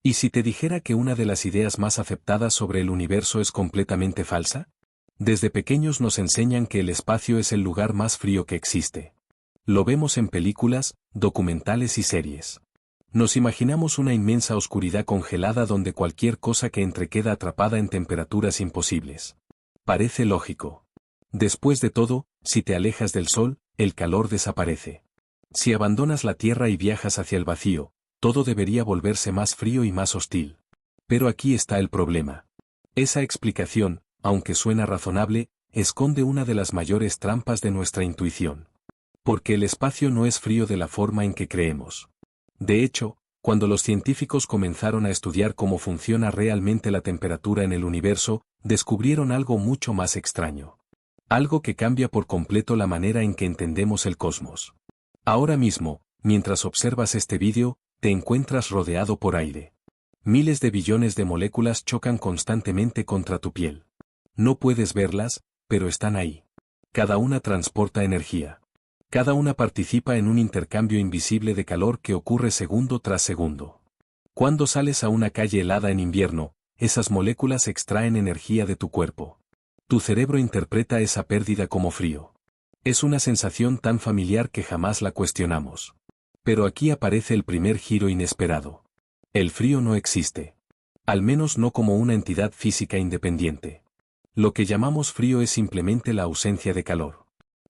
¿Y si te dijera que una de las ideas más aceptadas sobre el universo es completamente falsa? Desde pequeños nos enseñan que el espacio es el lugar más frío que existe. Lo vemos en películas, documentales y series. Nos imaginamos una inmensa oscuridad congelada donde cualquier cosa que entre queda atrapada en temperaturas imposibles. Parece lógico. Después de todo, si te alejas del Sol, el calor desaparece. Si abandonas la Tierra y viajas hacia el vacío, todo debería volverse más frío y más hostil. Pero aquí está el problema. Esa explicación, aunque suena razonable, esconde una de las mayores trampas de nuestra intuición. Porque el espacio no es frío de la forma en que creemos. De hecho, cuando los científicos comenzaron a estudiar cómo funciona realmente la temperatura en el universo, descubrieron algo mucho más extraño. Algo que cambia por completo la manera en que entendemos el cosmos. Ahora mismo, mientras observas este vídeo, te encuentras rodeado por aire. Miles de billones de moléculas chocan constantemente contra tu piel. No puedes verlas, pero están ahí. Cada una transporta energía. Cada una participa en un intercambio invisible de calor que ocurre segundo tras segundo. Cuando sales a una calle helada en invierno, esas moléculas extraen energía de tu cuerpo. Tu cerebro interpreta esa pérdida como frío. Es una sensación tan familiar que jamás la cuestionamos. Pero aquí aparece el primer giro inesperado. El frío no existe. Al menos no como una entidad física independiente. Lo que llamamos frío es simplemente la ausencia de calor.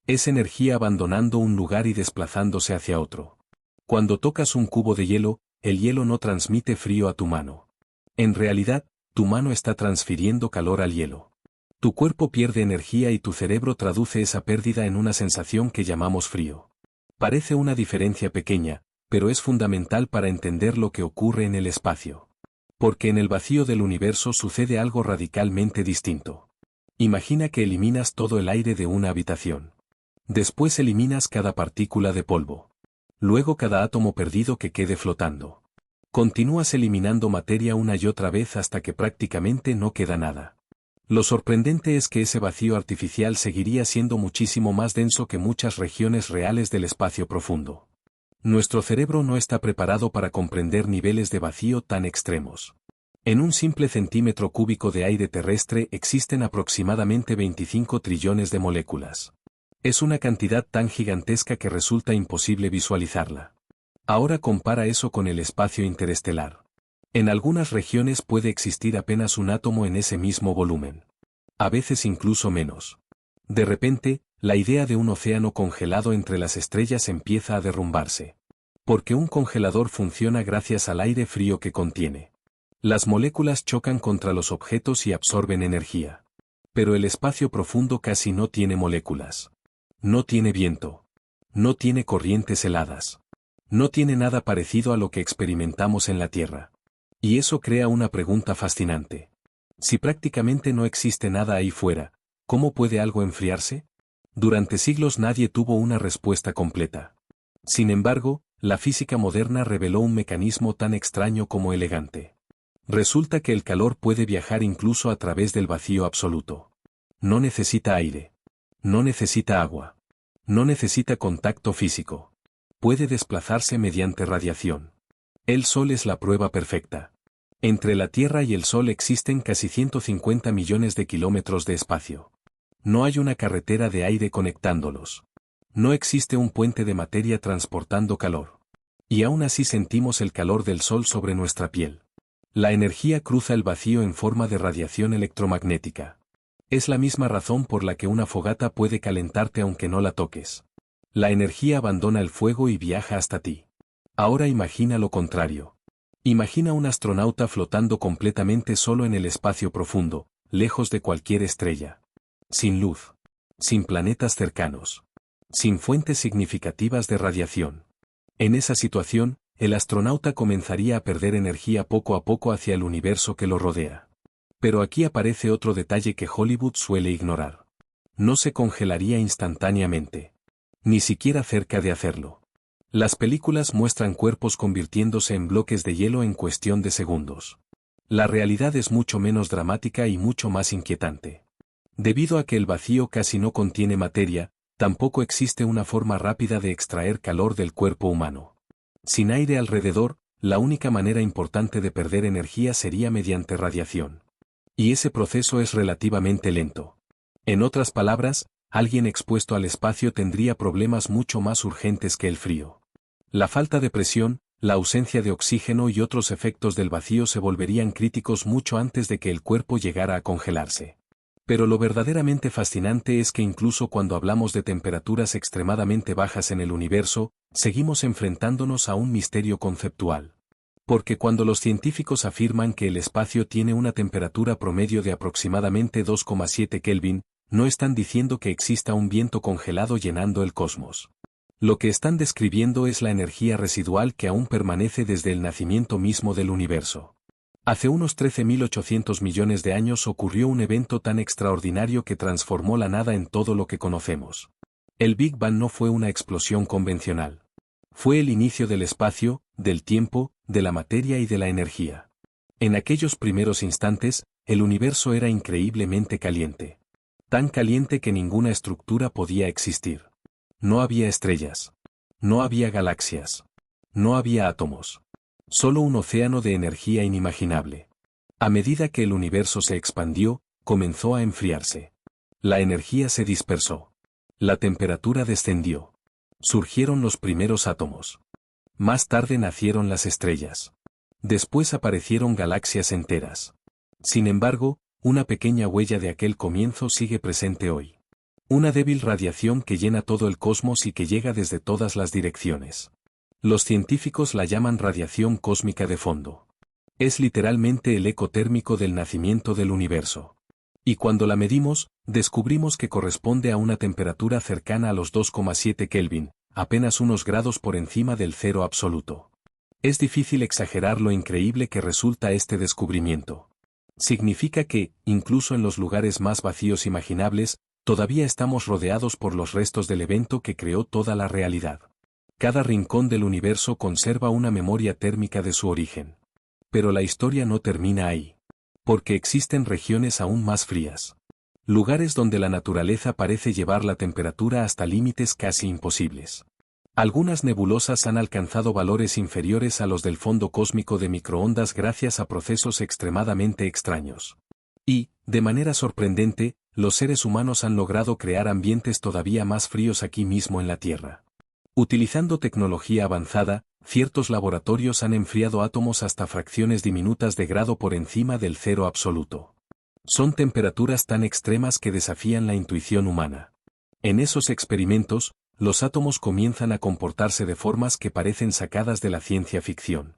Es energía abandonando un lugar y desplazándose hacia otro. Cuando tocas un cubo de hielo, el hielo no transmite frío a tu mano. En realidad, tu mano está transfiriendo calor al hielo. Tu cuerpo pierde energía y tu cerebro traduce esa pérdida en una sensación que llamamos frío. Parece una diferencia pequeña, pero es fundamental para entender lo que ocurre en el espacio. Porque en el vacío del universo sucede algo radicalmente distinto. Imagina que eliminas todo el aire de una habitación. Después eliminas cada partícula de polvo. Luego cada átomo perdido que quede flotando. Continúas eliminando materia una y otra vez hasta que prácticamente no queda nada. Lo sorprendente es que ese vacío artificial seguiría siendo muchísimo más denso que muchas regiones reales del espacio profundo. Nuestro cerebro no está preparado para comprender niveles de vacío tan extremos. En un simple centímetro cúbico de aire terrestre existen aproximadamente 25 trillones de moléculas. Es una cantidad tan gigantesca que resulta imposible visualizarla. Ahora compara eso con el espacio interestelar. En algunas regiones puede existir apenas un átomo en ese mismo volumen. A veces incluso menos. De repente, la idea de un océano congelado entre las estrellas empieza a derrumbarse. Porque un congelador funciona gracias al aire frío que contiene. Las moléculas chocan contra los objetos y absorben energía. Pero el espacio profundo casi no tiene moléculas. No tiene viento. No tiene corrientes heladas. No tiene nada parecido a lo que experimentamos en la Tierra. Y eso crea una pregunta fascinante. Si prácticamente no existe nada ahí fuera, ¿cómo puede algo enfriarse? Durante siglos nadie tuvo una respuesta completa. Sin embargo, la física moderna reveló un mecanismo tan extraño como elegante. Resulta que el calor puede viajar incluso a través del vacío absoluto. No necesita aire. No necesita agua. No necesita contacto físico. Puede desplazarse mediante radiación. El Sol es la prueba perfecta. Entre la Tierra y el Sol existen casi 150 millones de kilómetros de espacio. No hay una carretera de aire conectándolos. No existe un puente de materia transportando calor. Y aún así sentimos el calor del Sol sobre nuestra piel. La energía cruza el vacío en forma de radiación electromagnética. Es la misma razón por la que una fogata puede calentarte aunque no la toques. La energía abandona el fuego y viaja hasta ti. Ahora imagina lo contrario. Imagina un astronauta flotando completamente solo en el espacio profundo, lejos de cualquier estrella. Sin luz. Sin planetas cercanos. Sin fuentes significativas de radiación. En esa situación, el astronauta comenzaría a perder energía poco a poco hacia el universo que lo rodea. Pero aquí aparece otro detalle que Hollywood suele ignorar. No se congelaría instantáneamente. Ni siquiera cerca de hacerlo. Las películas muestran cuerpos convirtiéndose en bloques de hielo en cuestión de segundos. La realidad es mucho menos dramática y mucho más inquietante. Debido a que el vacío casi no contiene materia, tampoco existe una forma rápida de extraer calor del cuerpo humano. Sin aire alrededor, la única manera importante de perder energía sería mediante radiación. Y ese proceso es relativamente lento. En otras palabras, alguien expuesto al espacio tendría problemas mucho más urgentes que el frío. La falta de presión, la ausencia de oxígeno y otros efectos del vacío se volverían críticos mucho antes de que el cuerpo llegara a congelarse. Pero lo verdaderamente fascinante es que incluso cuando hablamos de temperaturas extremadamente bajas en el universo, seguimos enfrentándonos a un misterio conceptual. Porque cuando los científicos afirman que el espacio tiene una temperatura promedio de aproximadamente 2,7 Kelvin, no están diciendo que exista un viento congelado llenando el cosmos. Lo que están describiendo es la energía residual que aún permanece desde el nacimiento mismo del universo. Hace unos 13.800 millones de años ocurrió un evento tan extraordinario que transformó la nada en todo lo que conocemos. El Big Bang no fue una explosión convencional. Fue el inicio del espacio, del tiempo, de la materia y de la energía. En aquellos primeros instantes, el universo era increíblemente caliente. Tan caliente que ninguna estructura podía existir. No había estrellas. No había galaxias. No había átomos. Solo un océano de energía inimaginable. A medida que el universo se expandió, comenzó a enfriarse. La energía se dispersó. La temperatura descendió. Surgieron los primeros átomos. Más tarde nacieron las estrellas. Después aparecieron galaxias enteras. Sin embargo, una pequeña huella de aquel comienzo sigue presente hoy. Una débil radiación que llena todo el cosmos y que llega desde todas las direcciones. Los científicos la llaman radiación cósmica de fondo. Es literalmente el eco térmico del nacimiento del universo. Y cuando la medimos, descubrimos que corresponde a una temperatura cercana a los 2,7 Kelvin, apenas unos grados por encima del cero absoluto. Es difícil exagerar lo increíble que resulta este descubrimiento. Significa que, incluso en los lugares más vacíos imaginables, todavía estamos rodeados por los restos del evento que creó toda la realidad. Cada rincón del universo conserva una memoria térmica de su origen. Pero la historia no termina ahí. Porque existen regiones aún más frías. Lugares donde la naturaleza parece llevar la temperatura hasta límites casi imposibles. Algunas nebulosas han alcanzado valores inferiores a los del fondo cósmico de microondas gracias a procesos extremadamente extraños. Y, de manera sorprendente, los seres humanos han logrado crear ambientes todavía más fríos aquí mismo en la Tierra. Utilizando tecnología avanzada, ciertos laboratorios han enfriado átomos hasta fracciones diminutas de grado por encima del cero absoluto. Son temperaturas tan extremas que desafían la intuición humana. En esos experimentos, los átomos comienzan a comportarse de formas que parecen sacadas de la ciencia ficción.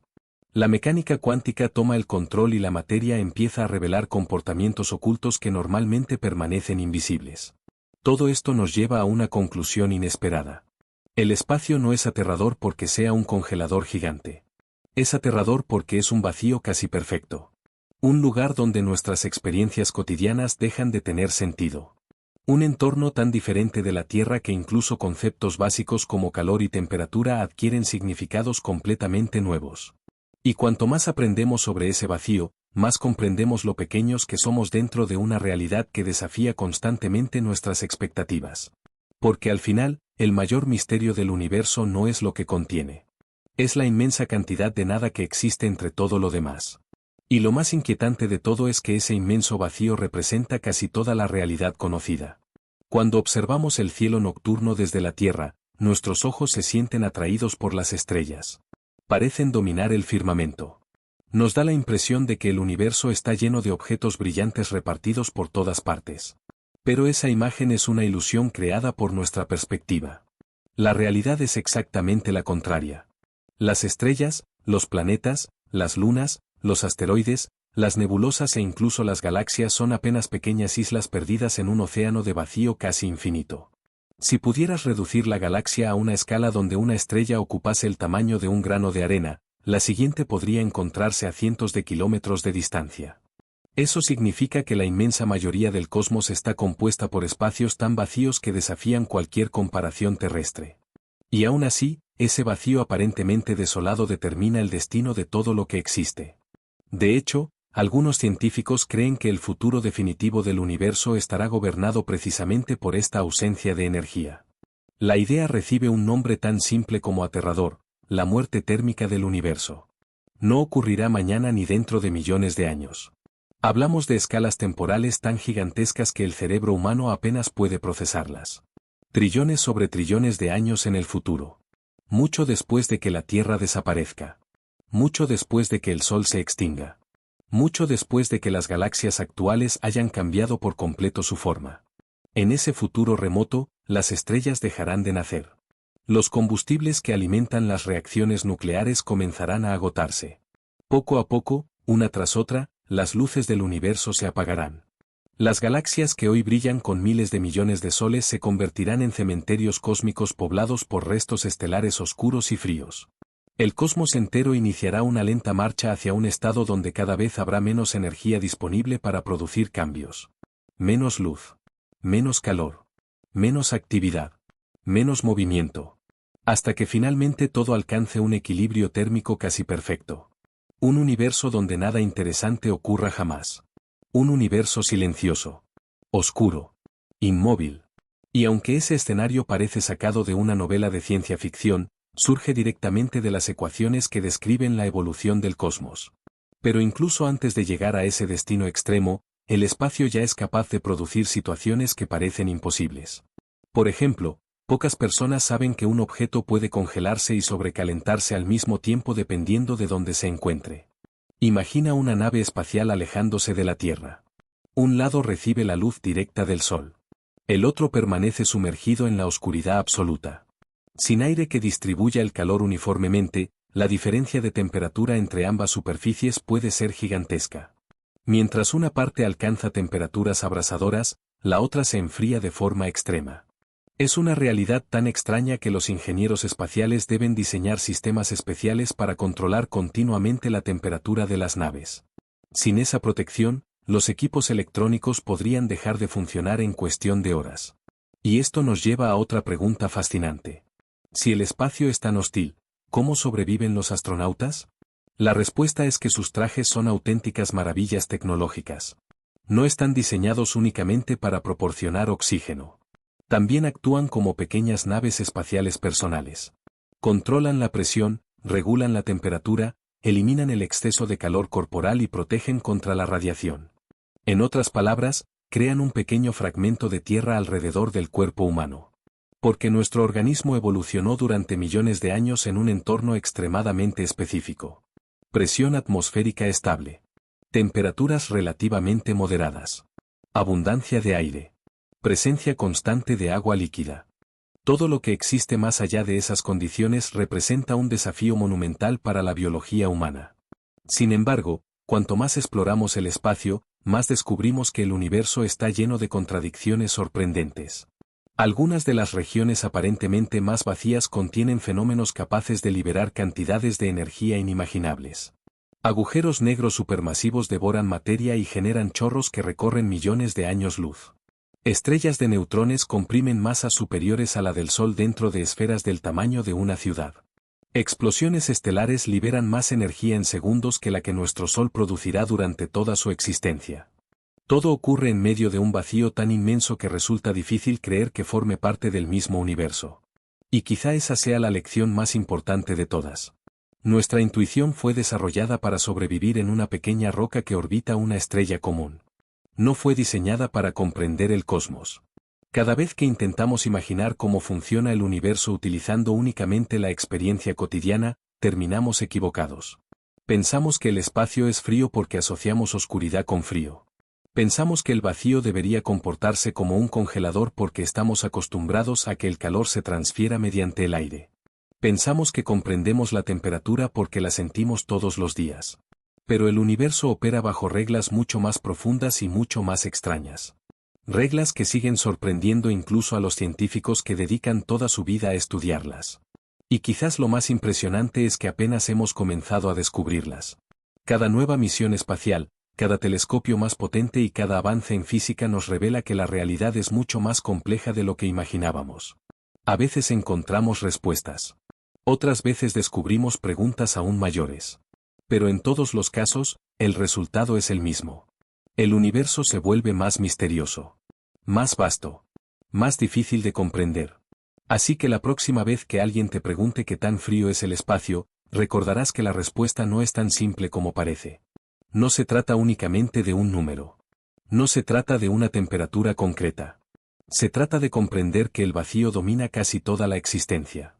La mecánica cuántica toma el control y la materia empieza a revelar comportamientos ocultos que normalmente permanecen invisibles. Todo esto nos lleva a una conclusión inesperada. El espacio no es aterrador porque sea un congelador gigante. Es aterrador porque es un vacío casi perfecto. Un lugar donde nuestras experiencias cotidianas dejan de tener sentido. Un entorno tan diferente de la Tierra que incluso conceptos básicos como calor y temperatura adquieren significados completamente nuevos. Y cuanto más aprendemos sobre ese vacío, más comprendemos lo pequeños que somos dentro de una realidad que desafía constantemente nuestras expectativas. Porque al final, el mayor misterio del universo no es lo que contiene. Es la inmensa cantidad de nada que existe entre todo lo demás. Y lo más inquietante de todo es que ese inmenso vacío representa casi toda la realidad conocida. Cuando observamos el cielo nocturno desde la Tierra, nuestros ojos se sienten atraídos por las estrellas. Parecen dominar el firmamento. Nos da la impresión de que el universo está lleno de objetos brillantes repartidos por todas partes. Pero esa imagen es una ilusión creada por nuestra perspectiva. La realidad es exactamente la contraria. Las estrellas, los planetas, las lunas, los asteroides, las nebulosas e incluso las galaxias son apenas pequeñas islas perdidas en un océano de vacío casi infinito. Si pudieras reducir la galaxia a una escala donde una estrella ocupase el tamaño de un grano de arena, la siguiente podría encontrarse a cientos de kilómetros de distancia. Eso significa que la inmensa mayoría del cosmos está compuesta por espacios tan vacíos que desafían cualquier comparación terrestre. Y aún así, ese vacío aparentemente desolado determina el destino de todo lo que existe. De hecho, algunos científicos creen que el futuro definitivo del universo estará gobernado precisamente por esta ausencia de energía. La idea recibe un nombre tan simple como aterrador: la muerte térmica del universo. No ocurrirá mañana ni dentro de millones de años. Hablamos de escalas temporales tan gigantescas que el cerebro humano apenas puede procesarlas. Trillones sobre trillones de años en el futuro. Mucho después de que la Tierra desaparezca. Mucho después de que el Sol se extinga. Mucho después de que las galaxias actuales hayan cambiado por completo su forma. En ese futuro remoto, las estrellas dejarán de nacer. Los combustibles que alimentan las reacciones nucleares comenzarán a agotarse. Poco a poco, una tras otra, las luces del universo se apagarán. Las galaxias que hoy brillan con miles de millones de soles se convertirán en cementerios cósmicos poblados por restos estelares oscuros y fríos. El cosmos entero iniciará una lenta marcha hacia un estado donde cada vez habrá menos energía disponible para producir cambios. Menos luz. Menos calor. Menos actividad. Menos movimiento. Hasta que finalmente todo alcance un equilibrio térmico casi perfecto. Un universo donde nada interesante ocurra jamás. Un universo silencioso. Oscuro. Inmóvil. Y aunque ese escenario parece sacado de una novela de ciencia ficción, surge directamente de las ecuaciones que describen la evolución del cosmos. Pero incluso antes de llegar a ese destino extremo, el espacio ya es capaz de producir situaciones que parecen imposibles. Por ejemplo, pocas personas saben que un objeto puede congelarse y sobrecalentarse al mismo tiempo dependiendo de dónde se encuentre. Imagina una nave espacial alejándose de la Tierra. Un lado recibe la luz directa del Sol. El otro permanece sumergido en la oscuridad absoluta. Sin aire que distribuya el calor uniformemente, la diferencia de temperatura entre ambas superficies puede ser gigantesca. Mientras una parte alcanza temperaturas abrasadoras, la otra se enfría de forma extrema. Es una realidad tan extraña que los ingenieros espaciales deben diseñar sistemas especiales para controlar continuamente la temperatura de las naves. Sin esa protección, los equipos electrónicos podrían dejar de funcionar en cuestión de horas. Y esto nos lleva a otra pregunta fascinante. Si el espacio es tan hostil, ¿cómo sobreviven los astronautas? La respuesta es que sus trajes son auténticas maravillas tecnológicas. No están diseñados únicamente para proporcionar oxígeno. También actúan como pequeñas naves espaciales personales. Controlan la presión, regulan la temperatura, eliminan el exceso de calor corporal y protegen contra la radiación. En otras palabras, crean un pequeño fragmento de tierra alrededor del cuerpo humano. Porque nuestro organismo evolucionó durante millones de años en un entorno extremadamente específico. Presión atmosférica estable. Temperaturas relativamente moderadas. Abundancia de aire. Presencia constante de agua líquida. Todo lo que existe más allá de esas condiciones representa un desafío monumental para la biología humana. Sin embargo, cuanto más exploramos el espacio, más descubrimos que el universo está lleno de contradicciones sorprendentes. Algunas de las regiones aparentemente más vacías contienen fenómenos capaces de liberar cantidades de energía inimaginables. Agujeros negros supermasivos devoran materia y generan chorros que recorren millones de años luz. Estrellas de neutrones comprimen masas superiores a la del Sol dentro de esferas del tamaño de una ciudad. Explosiones estelares liberan más energía en segundos que la que nuestro Sol producirá durante toda su existencia. Todo ocurre en medio de un vacío tan inmenso que resulta difícil creer que forme parte del mismo universo. Y quizá esa sea la lección más importante de todas. Nuestra intuición fue desarrollada para sobrevivir en una pequeña roca que orbita una estrella común. No fue diseñada para comprender el cosmos. Cada vez que intentamos imaginar cómo funciona el universo utilizando únicamente la experiencia cotidiana, terminamos equivocados. Pensamos que el espacio es frío porque asociamos oscuridad con frío. Pensamos que el vacío debería comportarse como un congelador porque estamos acostumbrados a que el calor se transfiera mediante el aire. Pensamos que comprendemos la temperatura porque la sentimos todos los días. Pero el universo opera bajo reglas mucho más profundas y mucho más extrañas. Reglas que siguen sorprendiendo incluso a los científicos que dedican toda su vida a estudiarlas. Y quizás lo más impresionante es que apenas hemos comenzado a descubrirlas. Cada nueva misión espacial, cada telescopio más potente y cada avance en física nos revela que la realidad es mucho más compleja de lo que imaginábamos. A veces encontramos respuestas. Otras veces descubrimos preguntas aún mayores. Pero en todos los casos, el resultado es el mismo. El universo se vuelve más misterioso. Más vasto. Más difícil de comprender. Así que la próxima vez que alguien te pregunte qué tan frío es el espacio, recordarás que la respuesta no es tan simple como parece. No se trata únicamente de un número. No se trata de una temperatura concreta. Se trata de comprender que el vacío domina casi toda la existencia.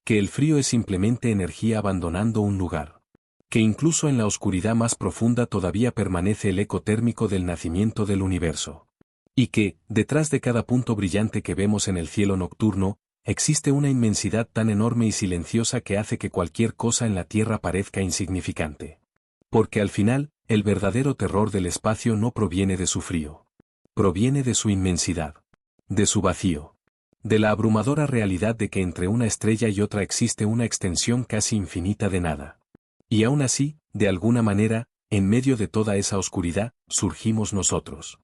Que el frío es simplemente energía abandonando un lugar. Que incluso en la oscuridad más profunda todavía permanece el eco térmico del nacimiento del universo. Y que, detrás de cada punto brillante que vemos en el cielo nocturno, existe una inmensidad tan enorme y silenciosa que hace que cualquier cosa en la Tierra parezca insignificante. Porque al final, el verdadero terror del espacio no proviene de su frío. Proviene de su inmensidad. De su vacío. De la abrumadora realidad de que entre una estrella y otra existe una extensión casi infinita de nada. Y aún así, de alguna manera, en medio de toda esa oscuridad, surgimos nosotros.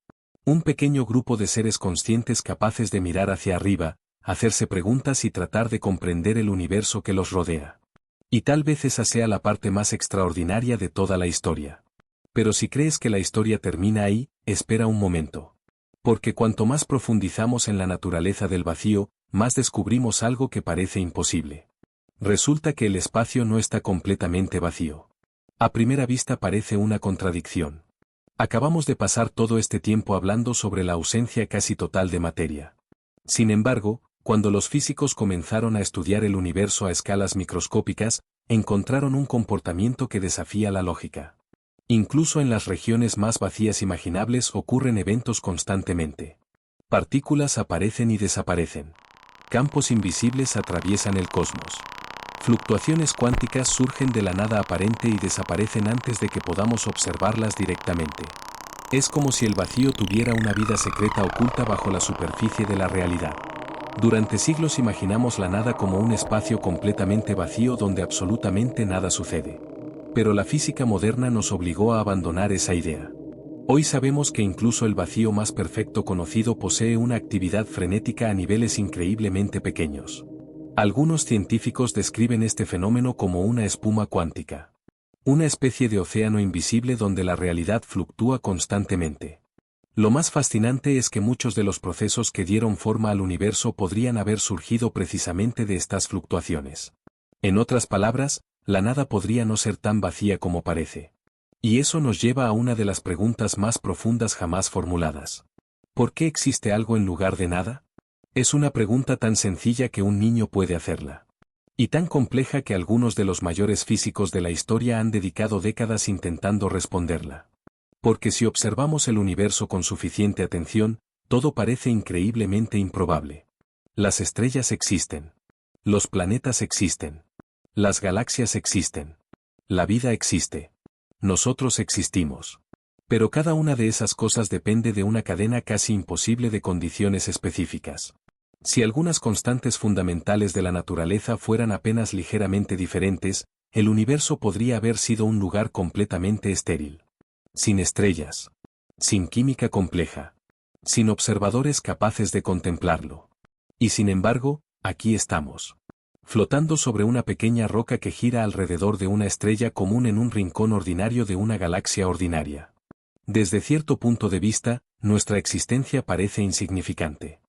Un pequeño grupo de seres conscientes capaces de mirar hacia arriba, hacerse preguntas y tratar de comprender el universo que los rodea. Y tal vez esa sea la parte más extraordinaria de toda la historia. Pero si crees que la historia termina ahí, espera un momento. Porque cuanto más profundizamos en la naturaleza del vacío, más descubrimos algo que parece imposible. Resulta que el espacio no está completamente vacío. A primera vista parece una contradicción. Acabamos de pasar todo este tiempo hablando sobre la ausencia casi total de materia. Sin embargo, cuando los físicos comenzaron a estudiar el universo a escalas microscópicas, encontraron un comportamiento que desafía la lógica. Incluso en las regiones más vacías imaginables ocurren eventos constantemente. Partículas aparecen y desaparecen. Campos invisibles atraviesan el cosmos. Fluctuaciones cuánticas surgen de la nada aparente y desaparecen antes de que podamos observarlas directamente. Es como si el vacío tuviera una vida secreta oculta bajo la superficie de la realidad. Durante siglos imaginamos la nada como un espacio completamente vacío donde absolutamente nada sucede. Pero la física moderna nos obligó a abandonar esa idea. Hoy sabemos que incluso el vacío más perfecto conocido posee una actividad frenética a niveles increíblemente pequeños. Algunos científicos describen este fenómeno como una espuma cuántica. Una especie de océano invisible donde la realidad fluctúa constantemente. Lo más fascinante es que muchos de los procesos que dieron forma al universo podrían haber surgido precisamente de estas fluctuaciones. En otras palabras, la nada podría no ser tan vacía como parece. Y eso nos lleva a una de las preguntas más profundas jamás formuladas. ¿Por qué existe algo en lugar de nada? Es una pregunta tan sencilla que un niño puede hacerla. Y tan compleja que algunos de los mayores físicos de la historia han dedicado décadas intentando responderla. Porque si observamos el universo con suficiente atención, todo parece increíblemente improbable. Las estrellas existen. Los planetas existen. Las galaxias existen. La vida existe. Nosotros existimos. Pero cada una de esas cosas depende de una cadena casi imposible de condiciones específicas. Si algunas constantes fundamentales de la naturaleza fueran apenas ligeramente diferentes, el universo podría haber sido un lugar completamente estéril. Sin estrellas. Sin química compleja. Sin observadores capaces de contemplarlo. Y sin embargo, aquí estamos. Flotando sobre una pequeña roca que gira alrededor de una estrella común en un rincón ordinario de una galaxia ordinaria. Desde cierto punto de vista, nuestra existencia parece insignificante.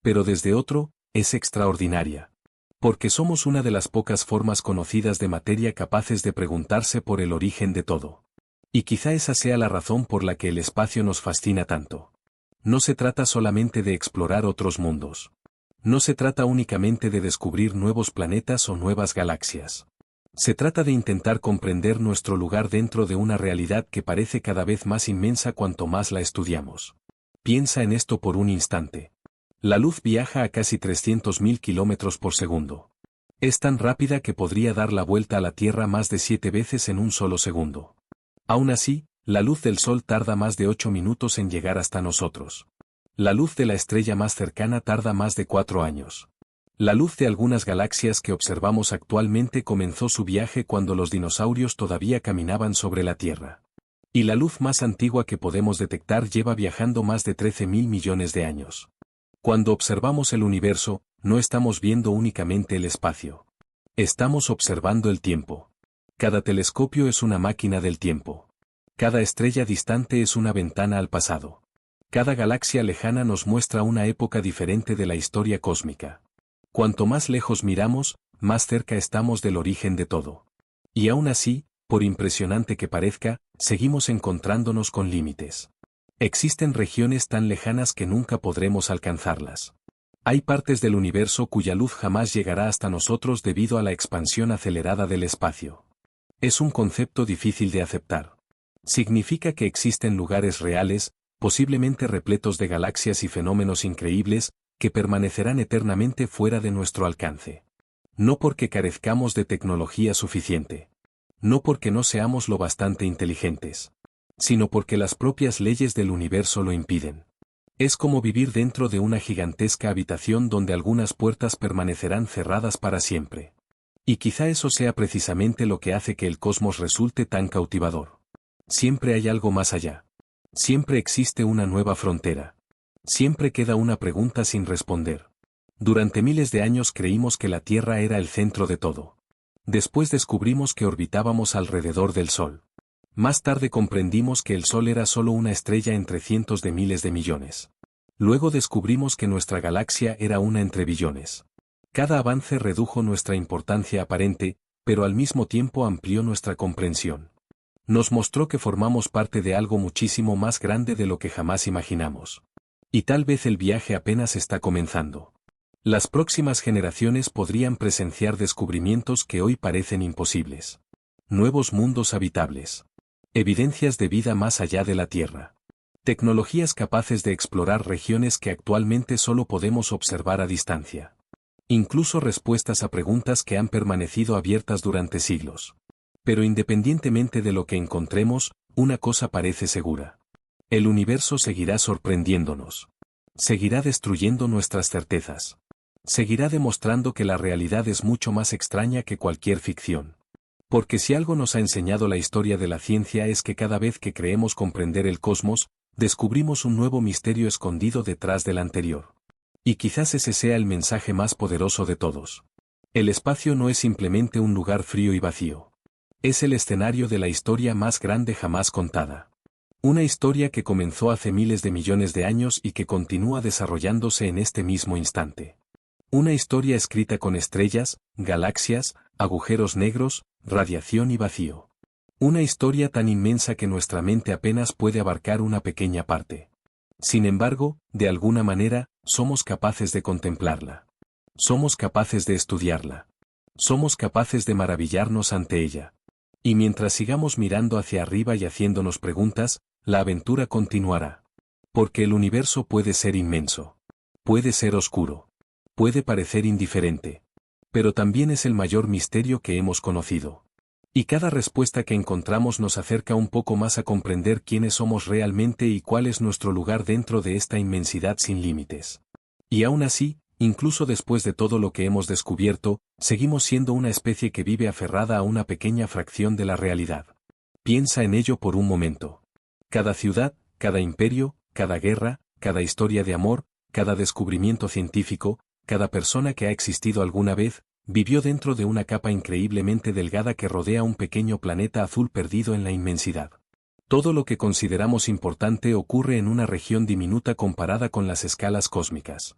Pero desde otro, es extraordinaria. Porque somos una de las pocas formas conocidas de materia capaces de preguntarse por el origen de todo. Y quizá esa sea la razón por la que el espacio nos fascina tanto. No se trata solamente de explorar otros mundos. No se trata únicamente de descubrir nuevos planetas o nuevas galaxias. Se trata de intentar comprender nuestro lugar dentro de una realidad que parece cada vez más inmensa cuanto más la estudiamos. Piensa en esto por un instante. La luz viaja a casi 300.000 kilómetros por segundo. Es tan rápida que podría dar la vuelta a la Tierra más de 7 veces en un solo segundo. Aún así, la luz del Sol tarda más de 8 minutos en llegar hasta nosotros. La luz de la estrella más cercana tarda más de 4 años. La luz de algunas galaxias que observamos actualmente comenzó su viaje cuando los dinosaurios todavía caminaban sobre la Tierra. Y la luz más antigua que podemos detectar lleva viajando más de 13.000 millones de años. Cuando observamos el universo, no estamos viendo únicamente el espacio. Estamos observando el tiempo. Cada telescopio es una máquina del tiempo. Cada estrella distante es una ventana al pasado. Cada galaxia lejana nos muestra una época diferente de la historia cósmica. Cuanto más lejos miramos, más cerca estamos del origen de todo. Y aún así, por impresionante que parezca, seguimos encontrándonos con límites. Existen regiones tan lejanas que nunca podremos alcanzarlas. Hay partes del universo cuya luz jamás llegará hasta nosotros debido a la expansión acelerada del espacio. Es un concepto difícil de aceptar. Significa que existen lugares reales, posiblemente repletos de galaxias y fenómenos increíbles, que permanecerán eternamente fuera de nuestro alcance. No porque carezcamos de tecnología suficiente. No porque no seamos lo bastante inteligentes. Sino porque las propias leyes del universo lo impiden. Es como vivir dentro de una gigantesca habitación donde algunas puertas permanecerán cerradas para siempre. Y quizá eso sea precisamente lo que hace que el cosmos resulte tan cautivador. Siempre hay algo más allá. Siempre existe una nueva frontera. Siempre queda una pregunta sin responder. Durante miles de años creímos que la Tierra era el centro de todo. Después descubrimos que orbitábamos alrededor del Sol. Más tarde comprendimos que el Sol era solo una estrella entre cientos de miles de millones. Luego descubrimos que nuestra galaxia era una entre billones. Cada avance redujo nuestra importancia aparente, pero al mismo tiempo amplió nuestra comprensión. Nos mostró que formamos parte de algo muchísimo más grande de lo que jamás imaginamos. Y tal vez el viaje apenas está comenzando. Las próximas generaciones podrían presenciar descubrimientos que hoy parecen imposibles. Nuevos mundos habitables. Evidencias de vida más allá de la Tierra. Tecnologías capaces de explorar regiones que actualmente solo podemos observar a distancia. Incluso respuestas a preguntas que han permanecido abiertas durante siglos. Pero independientemente de lo que encontremos, una cosa parece segura. El universo seguirá sorprendiéndonos. Seguirá destruyendo nuestras certezas. Seguirá demostrando que la realidad es mucho más extraña que cualquier ficción. Porque si algo nos ha enseñado la historia de la ciencia es que cada vez que creemos comprender el cosmos, descubrimos un nuevo misterio escondido detrás del anterior. Y quizás ese sea el mensaje más poderoso de todos. El espacio no es simplemente un lugar frío y vacío. Es el escenario de la historia más grande jamás contada. Una historia que comenzó hace miles de millones de años y que continúa desarrollándose en este mismo instante. Una historia escrita con estrellas, galaxias, agujeros negros, radiación y vacío. Una historia tan inmensa que nuestra mente apenas puede abarcar una pequeña parte. Sin embargo, de alguna manera, somos capaces de contemplarla. Somos capaces de estudiarla. Somos capaces de maravillarnos ante ella. Y mientras sigamos mirando hacia arriba y haciéndonos preguntas, la aventura continuará. Porque el universo puede ser inmenso. Puede ser oscuro. Puede parecer indiferente. Pero también es el mayor misterio que hemos conocido. Y cada respuesta que encontramos nos acerca un poco más a comprender quiénes somos realmente y cuál es nuestro lugar dentro de esta inmensidad sin límites. Y aún así, incluso después de todo lo que hemos descubierto, seguimos siendo una especie que vive aferrada a una pequeña fracción de la realidad. Piensa en ello por un momento. Cada ciudad, cada imperio, cada guerra, cada historia de amor, cada descubrimiento científico, cada persona que ha existido alguna vez, vivió dentro de una capa increíblemente delgada que rodea un pequeño planeta azul perdido en la inmensidad. Todo lo que consideramos importante ocurre en una región diminuta comparada con las escalas cósmicas.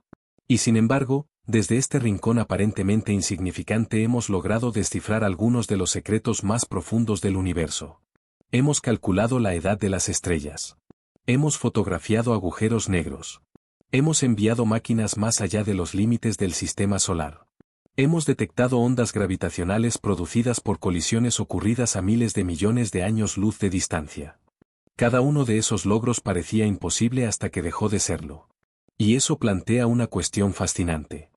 Y sin embargo, desde este rincón aparentemente insignificante hemos logrado descifrar algunos de los secretos más profundos del universo. Hemos calculado la edad de las estrellas. Hemos fotografiado agujeros negros. Hemos enviado máquinas más allá de los límites del sistema solar. Hemos detectado ondas gravitacionales producidas por colisiones ocurridas a miles de millones de años luz de distancia. Cada uno de esos logros parecía imposible hasta que dejó de serlo. Y eso plantea una cuestión fascinante.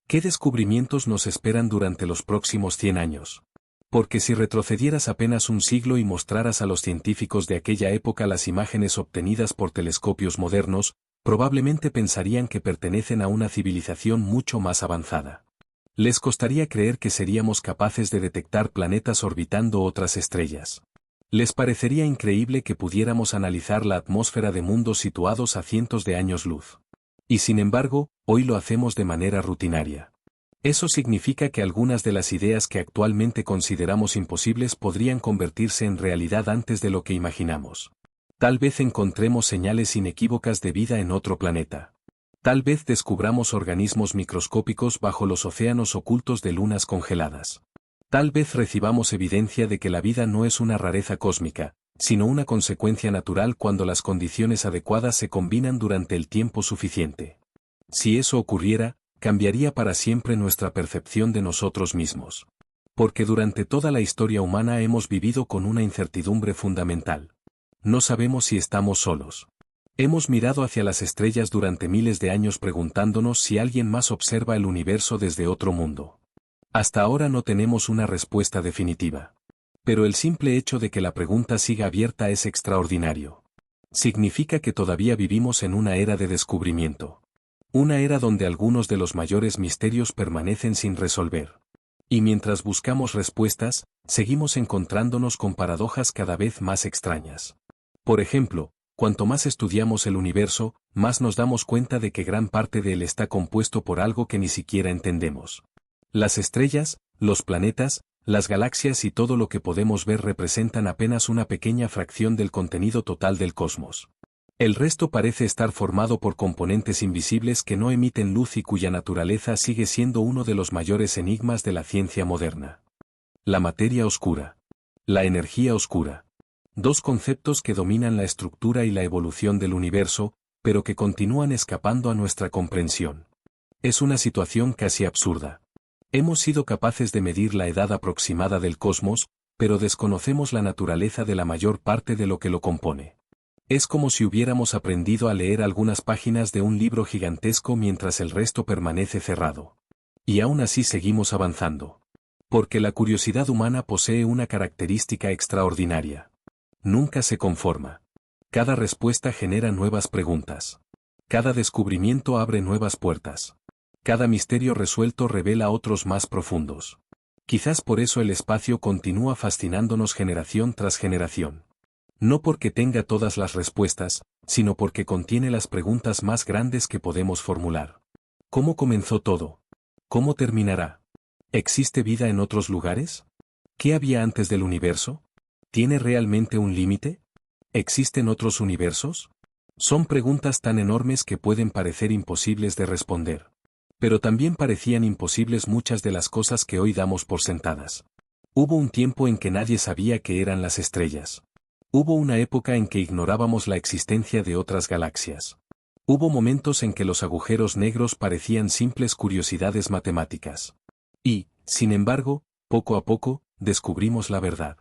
¿Qué descubrimientos nos esperan durante los próximos 100 años? Porque si retrocedieras apenas un siglo y mostraras a los científicos de aquella época las imágenes obtenidas por telescopios modernos, probablemente pensarían que pertenecen a una civilización mucho más avanzada. Les costaría creer que seríamos capaces de detectar planetas orbitando otras estrellas. Les parecería increíble que pudiéramos analizar la atmósfera de mundos situados a cientos de años luz. Y sin embargo, hoy lo hacemos de manera rutinaria. Eso significa que algunas de las ideas que actualmente consideramos imposibles podrían convertirse en realidad antes de lo que imaginamos. Tal vez encontremos señales inequívocas de vida en otro planeta. Tal vez descubramos organismos microscópicos bajo los océanos ocultos de lunas congeladas. Tal vez recibamos evidencia de que la vida no es una rareza cósmica, sino una consecuencia natural cuando las condiciones adecuadas se combinan durante el tiempo suficiente. Si eso ocurriera, cambiaría para siempre nuestra percepción de nosotros mismos. Porque durante toda la historia humana hemos vivido con una incertidumbre fundamental. No sabemos si estamos solos. Hemos mirado hacia las estrellas durante miles de años preguntándonos si alguien más observa el universo desde otro mundo. Hasta ahora no tenemos una respuesta definitiva. Pero el simple hecho de que la pregunta siga abierta es extraordinario. Significa que todavía vivimos en una era de descubrimiento. Una era donde algunos de los mayores misterios permanecen sin resolver. Y mientras buscamos respuestas, seguimos encontrándonos con paradojas cada vez más extrañas. Por ejemplo, cuanto más estudiamos el universo, más nos damos cuenta de que gran parte de él está compuesto por algo que ni siquiera entendemos. Las estrellas, los planetas, las galaxias y todo lo que podemos ver representan apenas una pequeña fracción del contenido total del cosmos. El resto parece estar formado por componentes invisibles que no emiten luz y cuya naturaleza sigue siendo uno de los mayores enigmas de la ciencia moderna. La materia oscura. La energía oscura. Dos conceptos que dominan la estructura y la evolución del universo, pero que continúan escapando a nuestra comprensión. Es una situación casi absurda. Hemos sido capaces de medir la edad aproximada del cosmos, pero desconocemos la naturaleza de la mayor parte de lo que lo compone. Es como si hubiéramos aprendido a leer algunas páginas de un libro gigantesco mientras el resto permanece cerrado. Y aún así seguimos avanzando. Porque la curiosidad humana posee una característica extraordinaria. Nunca se conforma. Cada respuesta genera nuevas preguntas. Cada descubrimiento abre nuevas puertas. Cada misterio resuelto revela otros más profundos. Quizás por eso el espacio continúa fascinándonos generación tras generación. No porque tenga todas las respuestas, sino porque contiene las preguntas más grandes que podemos formular. ¿Cómo comenzó todo? ¿Cómo terminará? ¿Existe vida en otros lugares? ¿Qué había antes del universo? ¿Tiene realmente un límite? ¿Existen otros universos? Son preguntas tan enormes que pueden parecer imposibles de responder. Pero también parecían imposibles muchas de las cosas que hoy damos por sentadas. Hubo un tiempo en que nadie sabía qué eran las estrellas. Hubo una época en que ignorábamos la existencia de otras galaxias. Hubo momentos en que los agujeros negros parecían simples curiosidades matemáticas. Y, sin embargo, poco a poco, descubrimos la verdad.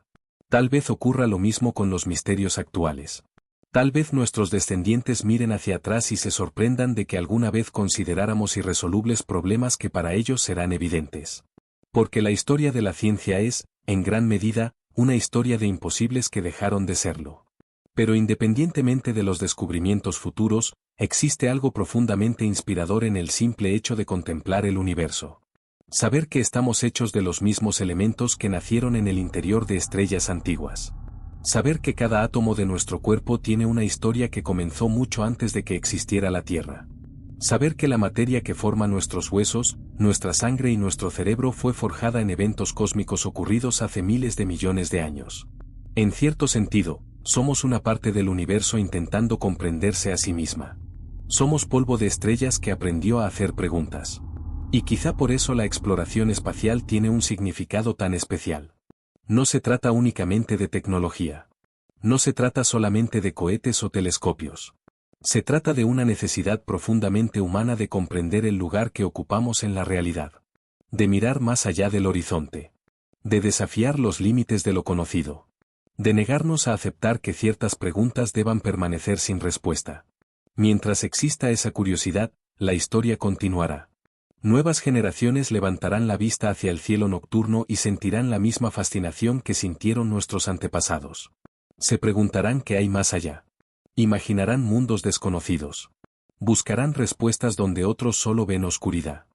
Tal vez ocurra lo mismo con los misterios actuales. Tal vez nuestros descendientes miren hacia atrás y se sorprendan de que alguna vez consideráramos irresolubles problemas que para ellos serán evidentes. Porque la historia de la ciencia es, en gran medida, una historia de imposibles que dejaron de serlo. Pero independientemente de los descubrimientos futuros, existe algo profundamente inspirador en el simple hecho de contemplar el universo. Saber que estamos hechos de los mismos elementos que nacieron en el interior de estrellas antiguas. Saber que cada átomo de nuestro cuerpo tiene una historia que comenzó mucho antes de que existiera la Tierra. Saber que la materia que forma nuestros huesos, nuestra sangre y nuestro cerebro fue forjada en eventos cósmicos ocurridos hace miles de millones de años. En cierto sentido, somos una parte del universo intentando comprenderse a sí misma. Somos polvo de estrellas que aprendió a hacer preguntas. Y quizá por eso la exploración espacial tiene un significado tan especial. No se trata únicamente de tecnología. No se trata solamente de cohetes o telescopios. Se trata de una necesidad profundamente humana de comprender el lugar que ocupamos en la realidad. De mirar más allá del horizonte. De desafiar los límites de lo conocido. De negarnos a aceptar que ciertas preguntas deban permanecer sin respuesta. Mientras exista esa curiosidad, la historia continuará. Nuevas generaciones levantarán la vista hacia el cielo nocturno y sentirán la misma fascinación que sintieron nuestros antepasados. Se preguntarán qué hay más allá. Imaginarán mundos desconocidos. Buscarán respuestas donde otros solo ven oscuridad.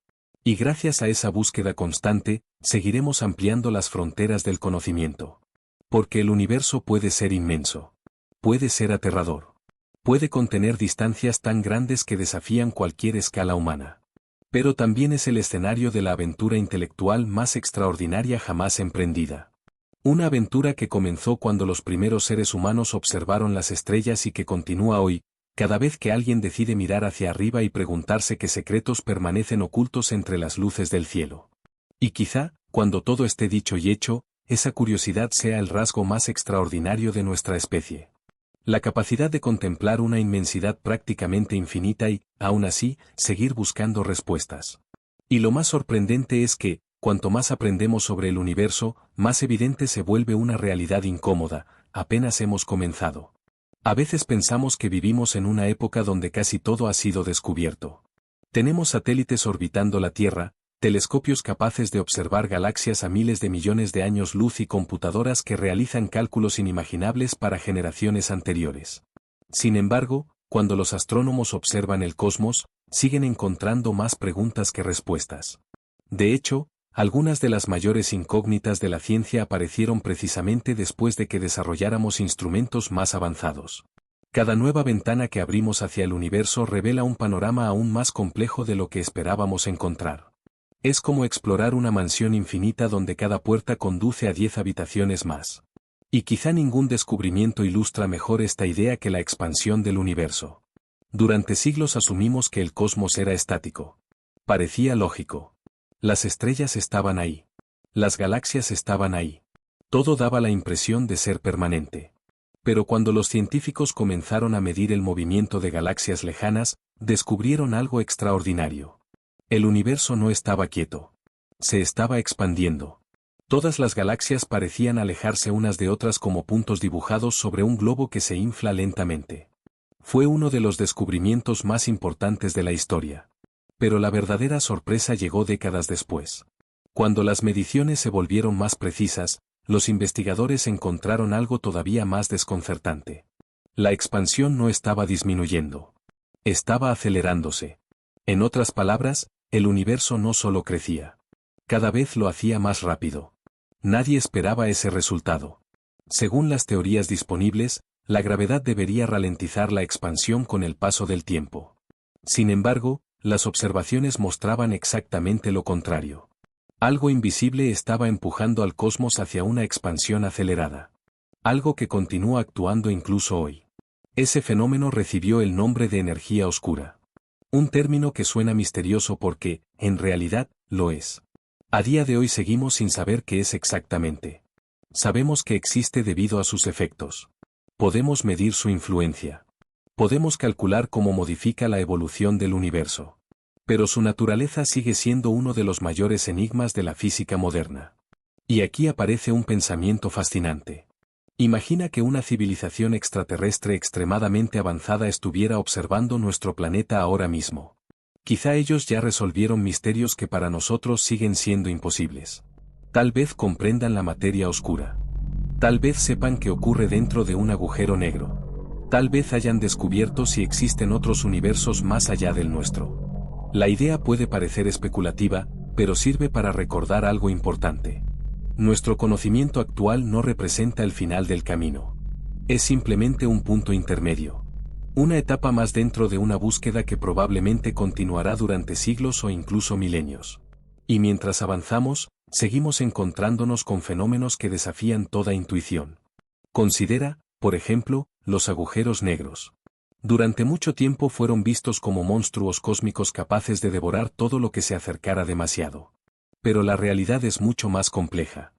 Y gracias a esa búsqueda constante, seguiremos ampliando las fronteras del conocimiento. Porque el universo puede ser inmenso. Puede ser aterrador. Puede contener distancias tan grandes que desafían cualquier escala humana. Pero también es el escenario de la aventura intelectual más extraordinaria jamás emprendida. Una aventura que comenzó cuando los primeros seres humanos observaron las estrellas y que continúa hoy, cada vez que alguien decide mirar hacia arriba y preguntarse qué secretos permanecen ocultos entre las luces del cielo. Y quizá, Cuando todo esté dicho y hecho, esa curiosidad sea el rasgo más extraordinario de nuestra especie. La capacidad de contemplar una inmensidad prácticamente infinita y, aún así, seguir buscando respuestas. Y lo más sorprendente es que, cuanto más aprendemos sobre el universo, más evidente se vuelve una realidad incómoda, apenas hemos comenzado. A veces pensamos que vivimos en una época donde casi todo ha sido descubierto. Tenemos satélites orbitando la Tierra, telescopios capaces de observar galaxias a miles de millones de años luz y computadoras que realizan cálculos inimaginables para generaciones anteriores. Sin embargo, cuando los astrónomos observan el cosmos, siguen encontrando más preguntas que respuestas. De hecho, algunas de las mayores incógnitas de la ciencia aparecieron precisamente después de que desarrolláramos instrumentos más avanzados. Cada nueva ventana que abrimos hacia el universo revela un panorama aún más complejo de lo que esperábamos encontrar. Es como explorar una mansión infinita donde cada puerta conduce a 10 habitaciones más. Y quizá ningún descubrimiento ilustra mejor esta idea que la expansión del universo. Durante siglos asumimos que el cosmos era estático. Parecía lógico. Las estrellas estaban ahí. Las galaxias estaban ahí. Todo daba la impresión de ser permanente. Pero cuando los científicos comenzaron a medir el movimiento de galaxias lejanas, descubrieron algo extraordinario. El universo no estaba quieto. Se estaba expandiendo. Todas las galaxias parecían alejarse unas de otras como puntos dibujados sobre un globo que se infla lentamente. Fue uno de los descubrimientos más importantes de la historia. Pero la verdadera sorpresa llegó décadas después. Cuando las mediciones se volvieron más precisas, los investigadores encontraron algo todavía más desconcertante. La expansión no estaba disminuyendo. Estaba acelerándose. En otras palabras, el universo no solo crecía. Cada vez lo hacía más rápido. Nadie esperaba ese resultado. Según las teorías disponibles, la gravedad debería ralentizar la expansión con el paso del tiempo. Sin embargo, las observaciones mostraban exactamente lo contrario. Algo invisible estaba empujando al cosmos hacia una expansión acelerada. Algo que continúa actuando incluso hoy. Ese fenómeno recibió el nombre de energía oscura. Un término que suena misterioso porque, en realidad, lo es. A día de hoy seguimos sin saber qué es exactamente. Sabemos que existe debido a sus efectos. Podemos medir su influencia. Podemos calcular cómo modifica la evolución del universo. Pero su naturaleza sigue siendo uno de los mayores enigmas de la física moderna. Y aquí aparece un pensamiento fascinante. Imagina que una civilización extraterrestre extremadamente avanzada estuviera observando nuestro planeta ahora mismo. Quizá ellos ya resolvieron misterios que para nosotros siguen siendo imposibles. Tal vez comprendan la materia oscura. Tal vez sepan qué ocurre dentro de un agujero negro. Tal vez hayan descubierto si existen otros universos más allá del nuestro. La idea puede parecer especulativa, pero sirve para recordar algo importante. Nuestro conocimiento actual no representa el final del camino. Es simplemente un punto intermedio. Una etapa más dentro de una búsqueda que probablemente continuará durante siglos o incluso milenios. Y mientras avanzamos, seguimos encontrándonos con fenómenos que desafían toda intuición. Considera, por ejemplo, los agujeros negros. Durante mucho tiempo fueron vistos como monstruos cósmicos capaces de devorar todo lo que se acercara demasiado. Pero la realidad es mucho más compleja.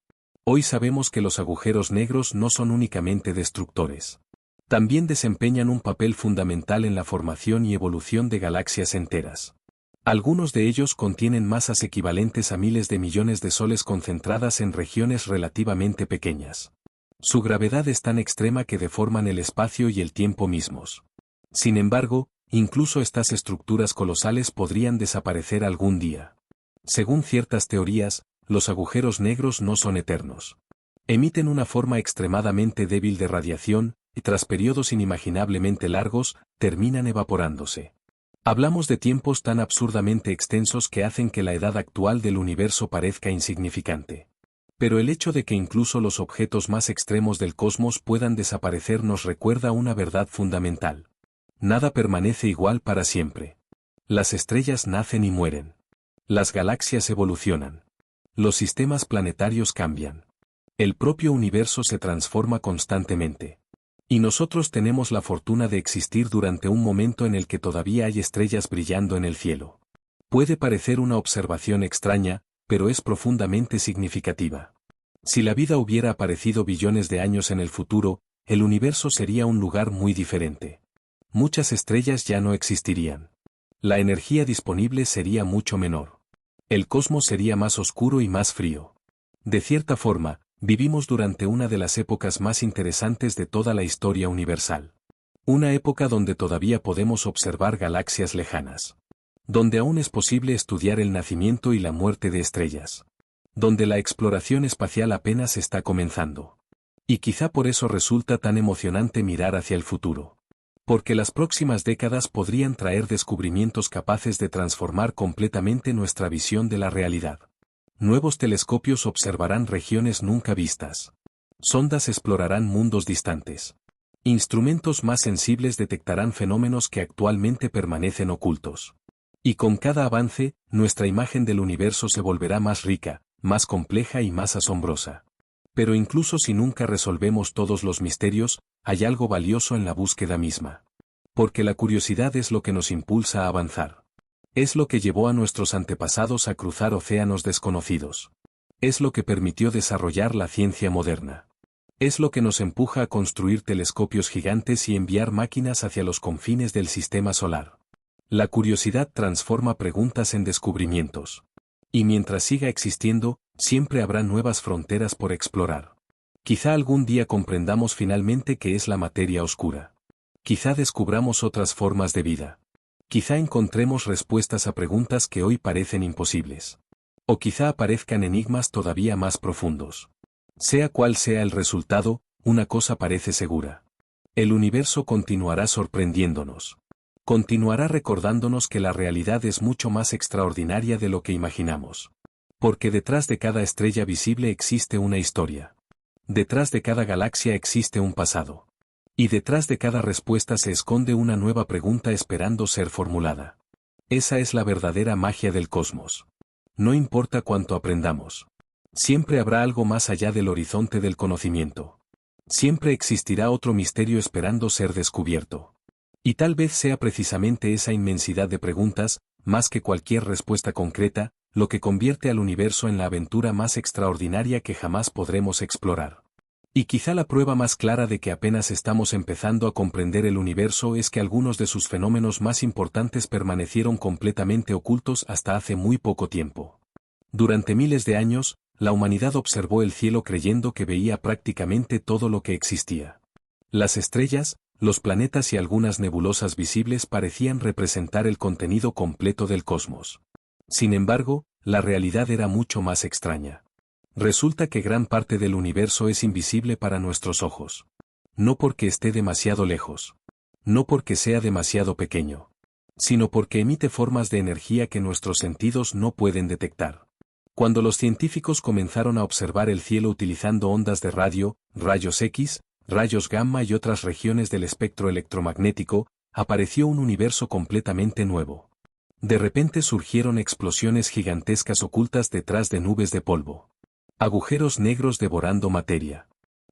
Hoy sabemos que los agujeros negros no son únicamente destructores. También desempeñan un papel fundamental en la formación y evolución de galaxias enteras. Algunos de ellos contienen masas equivalentes a miles de millones de soles concentradas en regiones relativamente pequeñas. Su gravedad es tan extrema que deforman el espacio y el tiempo mismos. Sin embargo, incluso estas estructuras colosales podrían desaparecer algún día. Según ciertas teorías, los agujeros negros no son eternos. Emiten una forma extremadamente débil de radiación, y tras periodos inimaginablemente largos, terminan evaporándose. Hablamos de tiempos tan absurdamente extensos que hacen que la edad actual del universo parezca insignificante. Pero el hecho de que incluso los objetos más extremos del cosmos puedan desaparecer nos recuerda una verdad fundamental. Nada permanece igual para siempre. Las estrellas nacen y mueren. Las galaxias evolucionan. Los sistemas planetarios cambian. El propio universo se transforma constantemente. Y nosotros tenemos la fortuna de existir durante un momento en el que todavía hay estrellas brillando en el cielo. Puede parecer una observación extraña, pero es profundamente significativa. Si la vida hubiera aparecido billones de años en el futuro, el universo sería un lugar muy diferente. Muchas estrellas ya no existirían. La energía disponible sería mucho menor. El cosmos sería más oscuro y más frío. De cierta forma, vivimos durante una de las épocas más interesantes de toda la historia universal. Una época donde todavía podemos observar galaxias lejanas. Donde aún es posible estudiar el nacimiento y la muerte de estrellas. Donde la exploración espacial apenas está comenzando. Y quizá por eso resulta tan emocionante mirar hacia el futuro. Porque las próximas décadas podrían traer descubrimientos capaces de transformar completamente nuestra visión de la realidad. Nuevos telescopios observarán regiones nunca vistas. Sondas explorarán mundos distantes. Instrumentos más sensibles detectarán fenómenos que actualmente permanecen ocultos. Y con cada avance, nuestra imagen del universo se volverá más rica, más compleja y más asombrosa. Pero incluso si nunca resolvemos todos los misterios, hay algo valioso en la búsqueda misma. Porque la curiosidad es lo que nos impulsa a avanzar. Es lo que llevó a nuestros antepasados a cruzar océanos desconocidos. Es lo que permitió desarrollar la ciencia moderna. Es lo que nos empuja a construir telescopios gigantes y enviar máquinas hacia los confines del sistema solar. La curiosidad transforma preguntas en descubrimientos. Y mientras siga existiendo, siempre habrá nuevas fronteras por explorar. Quizá algún día comprendamos finalmente qué es la materia oscura. Quizá descubramos otras formas de vida. Quizá encontremos respuestas a preguntas que hoy parecen imposibles. O quizá aparezcan enigmas todavía más profundos. Sea cual sea el resultado, una cosa parece segura. El universo continuará sorprendiéndonos. Continuará recordándonos que la realidad es mucho más extraordinaria de lo que imaginamos. Porque detrás de cada estrella visible existe una historia. Detrás de cada galaxia existe un pasado. Y detrás de cada respuesta se esconde una nueva pregunta esperando ser formulada. Esa es la verdadera magia del cosmos. No importa cuánto aprendamos. Siempre habrá algo más allá del horizonte del conocimiento. Siempre existirá otro misterio esperando ser descubierto. Y tal vez sea precisamente esa inmensidad de preguntas, más que cualquier respuesta concreta, lo que convierte al universo en la aventura más extraordinaria que jamás podremos explorar. Y quizá la prueba más clara de que apenas estamos empezando a comprender el universo es que algunos de sus fenómenos más importantes permanecieron completamente ocultos hasta hace muy poco tiempo. Durante miles de años, la humanidad observó el cielo creyendo que veía prácticamente todo lo que existía. Las estrellas, los planetas y algunas nebulosas visibles parecían representar el contenido completo del cosmos. Sin embargo, la realidad era mucho más extraña. Resulta que gran parte del universo es invisible para nuestros ojos. No porque esté demasiado lejos. No porque sea demasiado pequeño. Sino porque emite formas de energía que nuestros sentidos no pueden detectar. Cuando los científicos comenzaron a observar el cielo utilizando ondas de radio, rayos X, rayos gamma y otras regiones del espectro electromagnético, apareció un universo completamente nuevo. De repente surgieron explosiones gigantescas ocultas detrás de nubes de polvo. Agujeros negros devorando materia.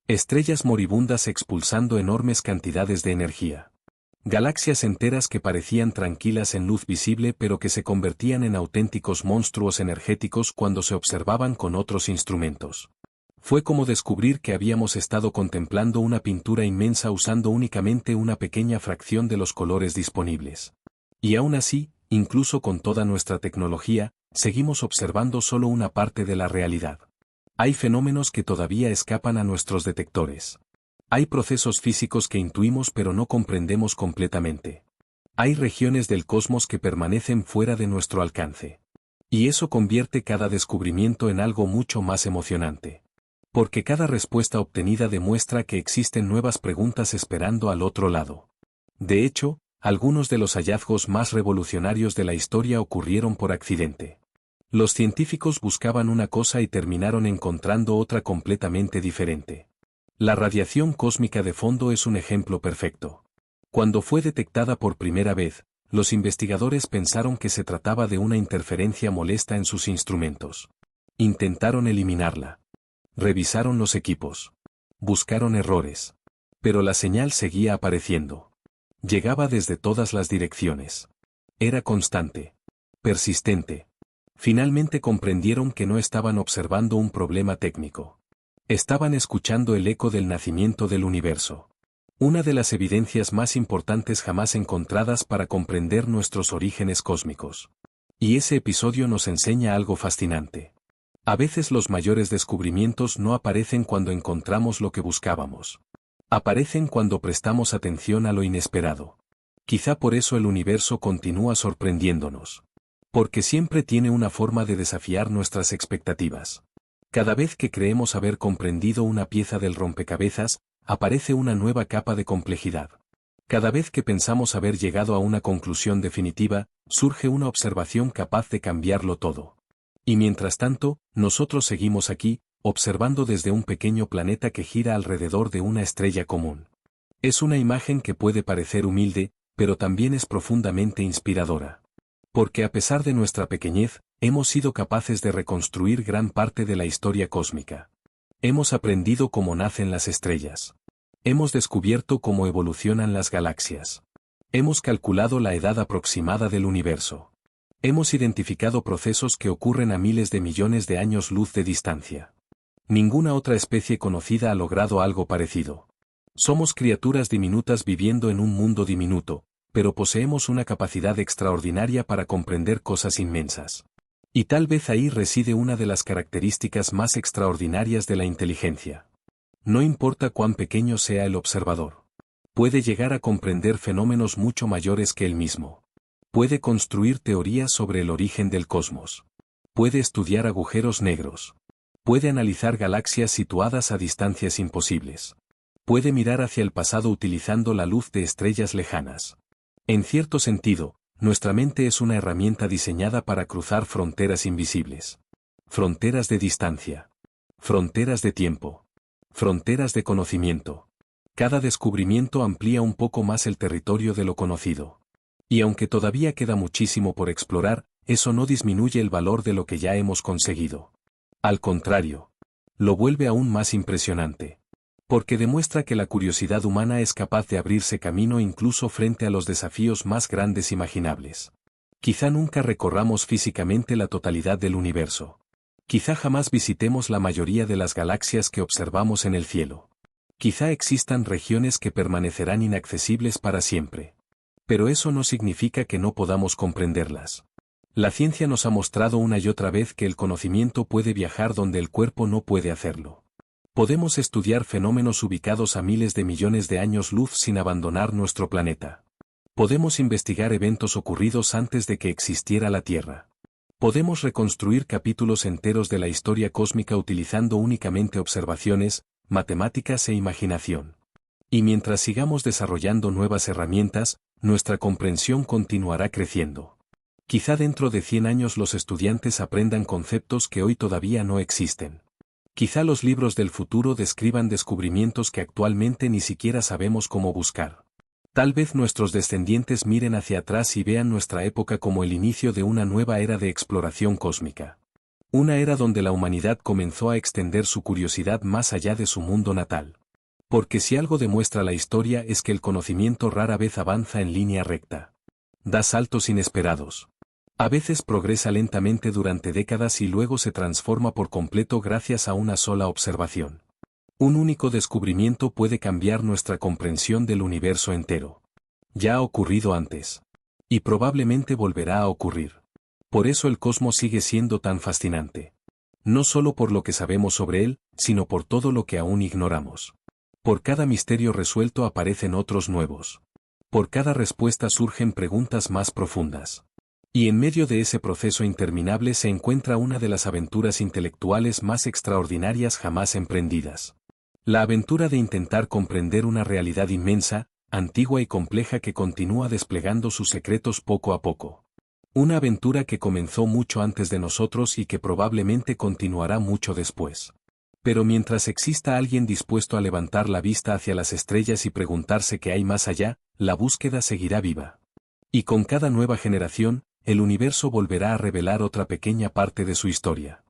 Estrellas moribundas expulsando enormes cantidades de energía. Galaxias enteras que parecían tranquilas en luz visible pero que se convertían en auténticos monstruos energéticos cuando se observaban con otros instrumentos. Fue como descubrir que habíamos estado contemplando una pintura inmensa usando únicamente una pequeña fracción de los colores disponibles. Y aún así, incluso con toda nuestra tecnología, seguimos observando solo una parte de la realidad. Hay fenómenos que todavía escapan a nuestros detectores. Hay procesos físicos que intuimos pero no comprendemos completamente. Hay regiones del cosmos que permanecen fuera de nuestro alcance. Y eso convierte cada descubrimiento en algo mucho más emocionante. Porque cada respuesta obtenida demuestra que existen nuevas preguntas esperando al otro lado. De hecho, algunos de los hallazgos más revolucionarios de la historia ocurrieron por accidente. Los científicos buscaban una cosa y terminaron encontrando otra completamente diferente. La radiación cósmica de fondo es un ejemplo perfecto. Cuando fue detectada por primera vez, los investigadores pensaron que se trataba de una interferencia molesta en sus instrumentos. Intentaron eliminarla. Revisaron los equipos. Buscaron errores. Pero la señal seguía apareciendo. Llegaba desde todas las direcciones. Era constante. Persistente. Finalmente comprendieron que no estaban observando un problema técnico. Estaban escuchando el eco del nacimiento del universo. Una de las evidencias más importantes jamás encontradas para comprender nuestros orígenes cósmicos. Y ese episodio nos enseña algo fascinante. A veces los mayores descubrimientos no aparecen cuando encontramos lo que buscábamos. Aparecen cuando prestamos atención a lo inesperado. Quizá por eso el universo continúa sorprendiéndonos. Porque siempre tiene una forma de desafiar nuestras expectativas. Cada vez que creemos haber comprendido una pieza del rompecabezas, aparece una nueva capa de complejidad. Cada vez que pensamos haber llegado a una conclusión definitiva, surge una observación capaz de cambiarlo todo. Y mientras tanto, nosotros seguimos aquí, observando desde un pequeño planeta que gira alrededor de una estrella común. Es una imagen que puede parecer humilde, pero también es profundamente inspiradora. Porque a pesar de nuestra pequeñez, hemos sido capaces de reconstruir gran parte de la historia cósmica. Hemos aprendido cómo nacen las estrellas. Hemos descubierto cómo evolucionan las galaxias. Hemos calculado la edad aproximada del universo. Hemos identificado procesos que ocurren a miles de millones de años luz de distancia. Ninguna otra especie conocida ha logrado algo parecido. Somos criaturas diminutas viviendo en un mundo diminuto, pero poseemos una capacidad extraordinaria para comprender cosas inmensas. Y tal vez ahí reside una de las características más extraordinarias de la inteligencia. No importa cuán pequeño sea el observador. Puede llegar a comprender fenómenos mucho mayores que él mismo. Puede construir teorías sobre el origen del cosmos. Puede estudiar agujeros negros. Puede analizar galaxias situadas a distancias imposibles. Puede mirar hacia el pasado utilizando la luz de estrellas lejanas. En cierto sentido, nuestra mente es una herramienta diseñada para cruzar fronteras invisibles. Fronteras de distancia. Fronteras de tiempo. Fronteras de conocimiento. Cada descubrimiento amplía un poco más el territorio de lo conocido. Y aunque todavía queda muchísimo por explorar, eso no disminuye el valor de lo que ya hemos conseguido. Al contrario, lo vuelve aún más impresionante. Porque demuestra que la curiosidad humana es capaz de abrirse camino incluso frente a los desafíos más grandes imaginables. Quizá nunca recorramos físicamente la totalidad del universo. Quizá jamás visitemos la mayoría de las galaxias que observamos en el cielo. Quizá existan regiones que permanecerán inaccesibles para siempre. Pero eso no significa que no podamos comprenderlas. La ciencia nos ha mostrado una y otra vez que el conocimiento puede viajar donde el cuerpo no puede hacerlo. Podemos estudiar fenómenos ubicados a miles de millones de años luz sin abandonar nuestro planeta. Podemos investigar eventos ocurridos antes de que existiera la Tierra. Podemos reconstruir capítulos enteros de la historia cósmica utilizando únicamente observaciones, matemáticas e imaginación. Y mientras sigamos desarrollando nuevas herramientas, nuestra comprensión continuará creciendo. Quizá dentro de 100 años los estudiantes aprendan conceptos que hoy todavía no existen. Quizá los libros del futuro describan descubrimientos que actualmente ni siquiera sabemos cómo buscar. Tal vez nuestros descendientes miren hacia atrás y vean nuestra época como el inicio de una nueva era de exploración cósmica. Una era donde la humanidad comenzó a extender su curiosidad más allá de su mundo natal. Porque si algo demuestra la historia es que el conocimiento rara vez avanza en línea recta. Da saltos inesperados. A veces progresa lentamente durante décadas y luego se transforma por completo gracias a una sola observación. Un único descubrimiento puede cambiar nuestra comprensión del universo entero. Ya ha ocurrido antes. Y probablemente volverá a ocurrir. Por eso el cosmos sigue siendo tan fascinante. No solo por lo que sabemos sobre él, sino por todo lo que aún ignoramos. Por cada misterio resuelto aparecen otros nuevos. Por cada respuesta surgen preguntas más profundas. Y en medio de ese proceso interminable se encuentra una de las aventuras intelectuales más extraordinarias jamás emprendidas. La aventura de intentar comprender una realidad inmensa, antigua y compleja que continúa desplegando sus secretos poco a poco. Una aventura que comenzó mucho antes de nosotros y que probablemente continuará mucho después. Pero mientras exista alguien dispuesto a levantar la vista hacia las estrellas y preguntarse qué hay más allá, la búsqueda seguirá viva. Y con cada nueva generación, el universo volverá a revelar otra pequeña parte de su historia.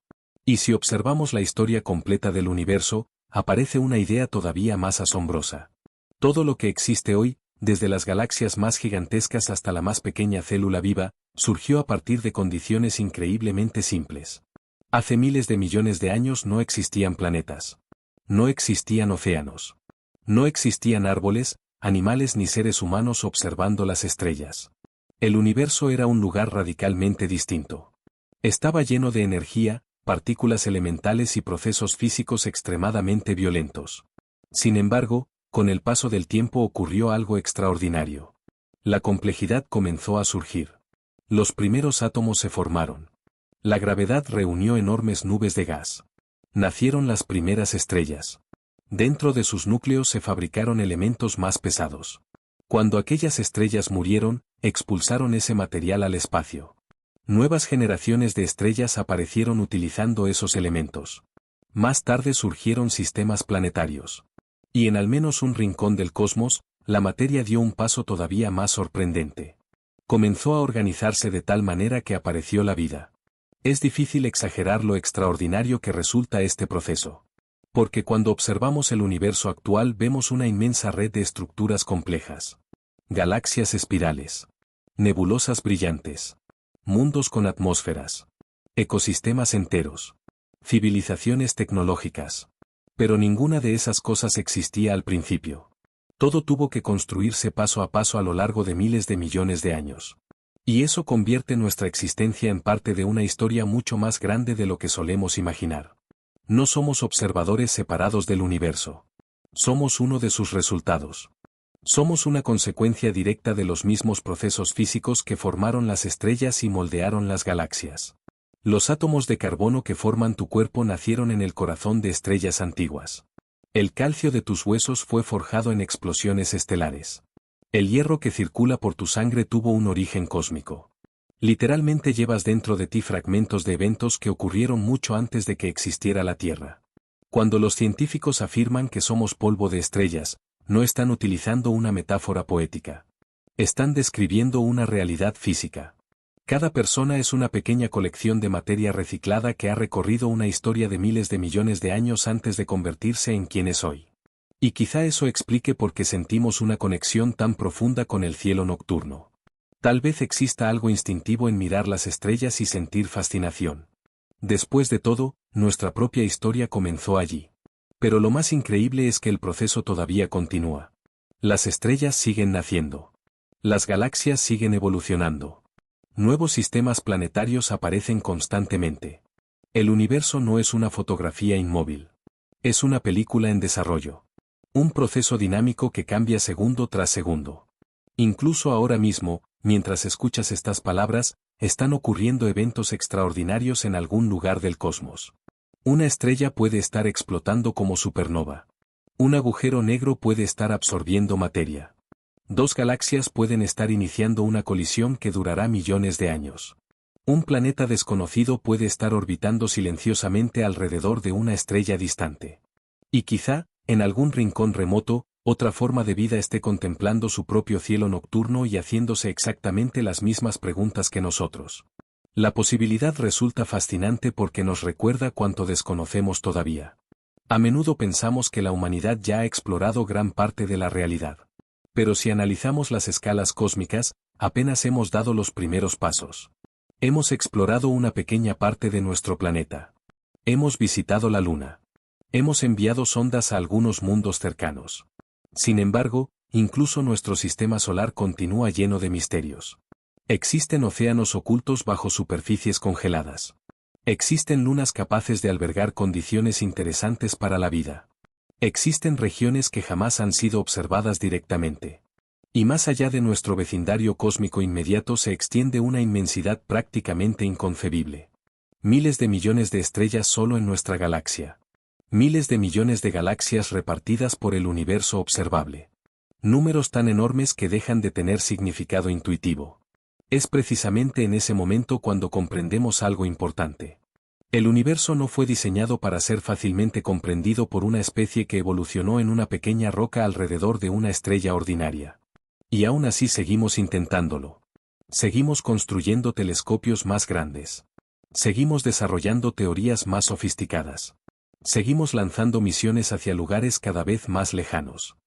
Y si observamos la historia completa del universo, aparece una idea todavía más asombrosa. Todo lo que existe hoy, desde las galaxias más gigantescas hasta la más pequeña célula viva, surgió a partir de condiciones increíblemente simples. Hace miles de millones de años no existían planetas. No existían océanos. No existían árboles, animales ni seres humanos observando las estrellas. El universo era un lugar radicalmente distinto. Estaba lleno de energía, partículas elementales y procesos físicos extremadamente violentos. Sin embargo, con el paso del tiempo ocurrió algo extraordinario. La complejidad comenzó a surgir. Los primeros átomos se formaron. La gravedad reunió enormes nubes de gas. Nacieron las primeras estrellas. Dentro de sus núcleos se fabricaron elementos más pesados. Cuando aquellas estrellas murieron, expulsaron ese material al espacio. Nuevas generaciones de estrellas aparecieron utilizando esos elementos. Más tarde surgieron sistemas planetarios. Y en al menos un rincón del cosmos, la materia dio un paso todavía más sorprendente. Comenzó a organizarse de tal manera que apareció la vida. Es difícil exagerar lo extraordinario que resulta este proceso. Porque cuando observamos el universo actual vemos una inmensa red de estructuras complejas. Galaxias espirales. Nebulosas brillantes. Mundos con atmósferas. Ecosistemas enteros. Civilizaciones tecnológicas. Pero ninguna de esas cosas existía al principio. Todo tuvo que construirse paso a paso a lo largo de miles de millones de años. Y eso convierte nuestra existencia en parte de una historia mucho más grande de lo que solemos imaginar. No somos observadores separados del universo. Somos uno de sus resultados. Somos una consecuencia directa de los mismos procesos físicos que formaron las estrellas y moldearon las galaxias. Los átomos de carbono que forman tu cuerpo nacieron en el corazón de estrellas antiguas. El calcio de tus huesos fue forjado en explosiones estelares. El hierro que circula por tu sangre tuvo un origen cósmico. Literalmente llevas dentro de ti fragmentos de eventos que ocurrieron mucho antes de que existiera la Tierra. Cuando los científicos afirman que somos polvo de estrellas, no están utilizando una metáfora poética. Están describiendo una realidad física. Cada persona es una pequeña colección de materia reciclada que ha recorrido una historia de miles de millones de años antes de convertirse en quien es hoy. Y quizá eso explique por qué sentimos una conexión tan profunda con el cielo nocturno. Tal vez exista algo instintivo en mirar las estrellas y sentir fascinación. Después de todo, nuestra propia historia comenzó allí. Pero lo más increíble es que el proceso todavía continúa. Las estrellas siguen naciendo. Las galaxias siguen evolucionando. Nuevos sistemas planetarios aparecen constantemente. El universo no es una fotografía inmóvil. Es una película en desarrollo. Un proceso dinámico que cambia segundo tras segundo. Incluso ahora mismo, mientras escuchas estas palabras, están ocurriendo eventos extraordinarios en algún lugar del cosmos. Una estrella puede estar explotando como supernova. Un agujero negro puede estar absorbiendo materia. Dos galaxias pueden estar iniciando una colisión que durará millones de años. Un planeta desconocido puede estar orbitando silenciosamente alrededor de una estrella distante. Y quizá, en algún rincón remoto, otra forma de vida esté contemplando su propio cielo nocturno y haciéndose exactamente las mismas preguntas que nosotros. La posibilidad resulta fascinante porque nos recuerda cuánto desconocemos todavía. A menudo pensamos que la humanidad ya ha explorado gran parte de la realidad. Pero si analizamos las escalas cósmicas, apenas hemos dado los primeros pasos. Hemos explorado una pequeña parte de nuestro planeta. Hemos visitado la Luna. Hemos enviado sondas a algunos mundos cercanos. Sin embargo, incluso nuestro sistema solar continúa lleno de misterios. Existen océanos ocultos bajo superficies congeladas. Existen lunas capaces de albergar condiciones interesantes para la vida. Existen regiones que jamás han sido observadas directamente. Y más allá de nuestro vecindario cósmico inmediato se extiende una inmensidad prácticamente inconcebible. Miles de millones de estrellas solo en nuestra galaxia. Miles de millones de galaxias repartidas por el universo observable. Números tan enormes que dejan de tener significado intuitivo. Es precisamente en ese momento cuando comprendemos algo importante. El universo no fue diseñado para ser fácilmente comprendido por una especie que evolucionó en una pequeña roca alrededor de una estrella ordinaria. Y aún así seguimos intentándolo. Seguimos construyendo telescopios más grandes. Seguimos desarrollando teorías más sofisticadas. Seguimos lanzando misiones hacia lugares cada vez más lejanos.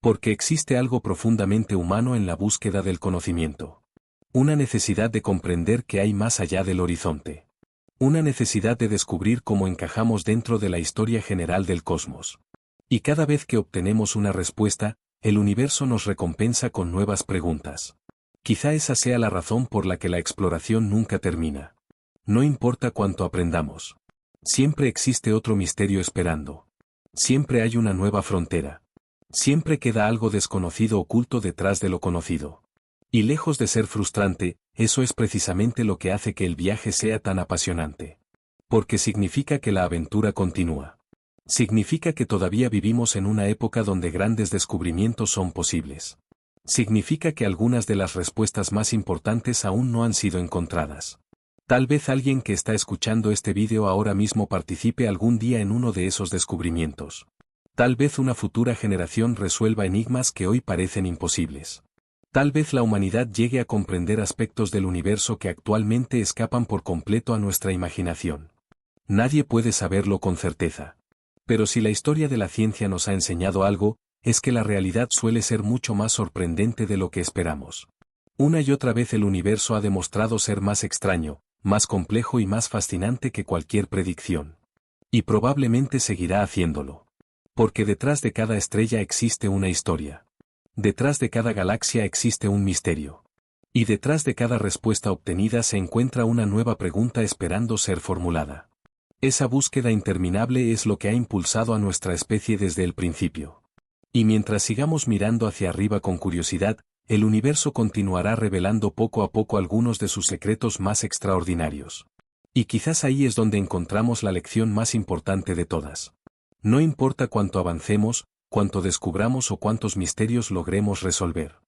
Porque existe algo profundamente humano en la búsqueda del conocimiento. Una necesidad de comprender que hay más allá del horizonte. Una necesidad de descubrir cómo encajamos dentro de la historia general del cosmos. Y cada vez que obtenemos una respuesta, el universo nos recompensa con nuevas preguntas. Quizá esa sea la razón por la que la exploración nunca termina. No importa cuánto aprendamos. Siempre existe otro misterio esperando. Siempre hay una nueva frontera. Siempre queda algo desconocido oculto detrás de lo conocido. Y lejos de ser frustrante, eso es precisamente lo que hace que el viaje sea tan apasionante. Porque significa que la aventura continúa. Significa que todavía vivimos en una época donde grandes descubrimientos son posibles. Significa que algunas de las respuestas más importantes aún no han sido encontradas. Tal vez alguien que está escuchando este vídeo ahora mismo participe algún día en uno de esos descubrimientos. Tal vez una futura generación resuelva enigmas que hoy parecen imposibles. Tal vez la humanidad llegue a comprender aspectos del universo que actualmente escapan por completo a nuestra imaginación. Nadie puede saberlo con certeza. Pero si la historia de la ciencia nos ha enseñado algo, es que la realidad suele ser mucho más sorprendente de lo que esperamos. Una y otra vez el universo ha demostrado ser más extraño, más complejo y más fascinante que cualquier predicción. Y probablemente seguirá haciéndolo. Porque detrás de cada estrella existe una historia. Detrás de cada galaxia existe un misterio. Y detrás de cada respuesta obtenida se encuentra una nueva pregunta esperando ser formulada. Esa búsqueda interminable es lo que ha impulsado a nuestra especie desde el principio. Y mientras sigamos mirando hacia arriba con curiosidad, el universo continuará revelando poco a poco algunos de sus secretos más extraordinarios. Y quizás ahí es donde encontramos la lección más importante de todas. No importa cuánto avancemos, cuánto descubramos o cuántos misterios logremos resolver.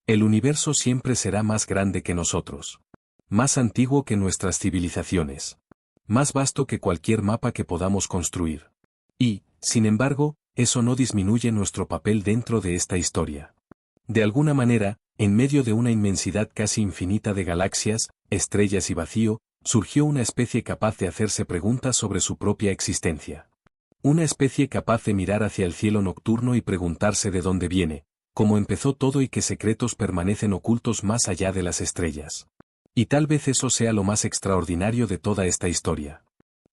El universo siempre será más grande que nosotros. Más antiguo que nuestras civilizaciones. Más vasto que cualquier mapa que podamos construir. Y, sin embargo, eso no disminuye nuestro papel dentro de esta historia. De alguna manera, en medio de una inmensidad casi infinita de galaxias, estrellas y vacío, surgió una especie capaz de hacerse preguntas sobre su propia existencia. Una especie capaz de mirar hacia el cielo nocturno y preguntarse de dónde viene, cómo empezó todo y qué secretos permanecen ocultos más allá de las estrellas. Y tal vez eso sea lo más extraordinario de toda esta historia.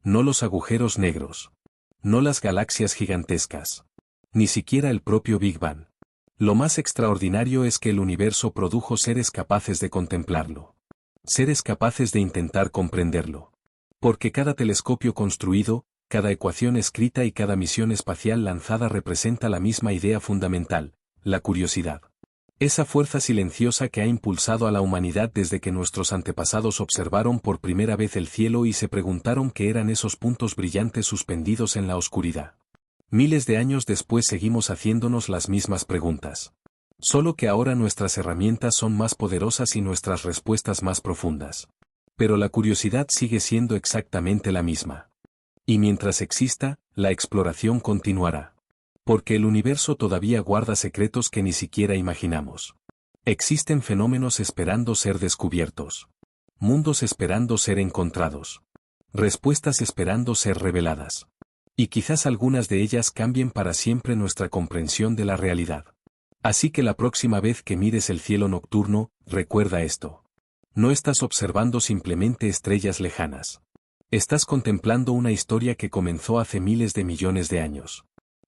No los agujeros negros. No las galaxias gigantescas. Ni siquiera el propio Big Bang. Lo más extraordinario es que el universo produjo seres capaces de contemplarlo. Seres capaces de intentar comprenderlo. Porque cada telescopio construido, cada ecuación escrita y cada misión espacial lanzada representa la misma idea fundamental, la curiosidad. Esa fuerza silenciosa que ha impulsado a la humanidad desde que nuestros antepasados observaron por primera vez el cielo y se preguntaron qué eran esos puntos brillantes suspendidos en la oscuridad. Miles de años después seguimos haciéndonos las mismas preguntas. Solo que ahora nuestras herramientas son más poderosas y nuestras respuestas más profundas. Pero la curiosidad sigue siendo exactamente la misma. Y mientras exista, la exploración continuará. Porque el universo todavía guarda secretos que ni siquiera imaginamos. Existen fenómenos esperando ser descubiertos. Mundos esperando ser encontrados. Respuestas esperando ser reveladas. Y quizás algunas de ellas cambien para siempre nuestra comprensión de la realidad. Así que la próxima vez que mires el cielo nocturno, recuerda esto. No estás observando simplemente estrellas lejanas. Estás contemplando una historia que comenzó hace miles de millones de años.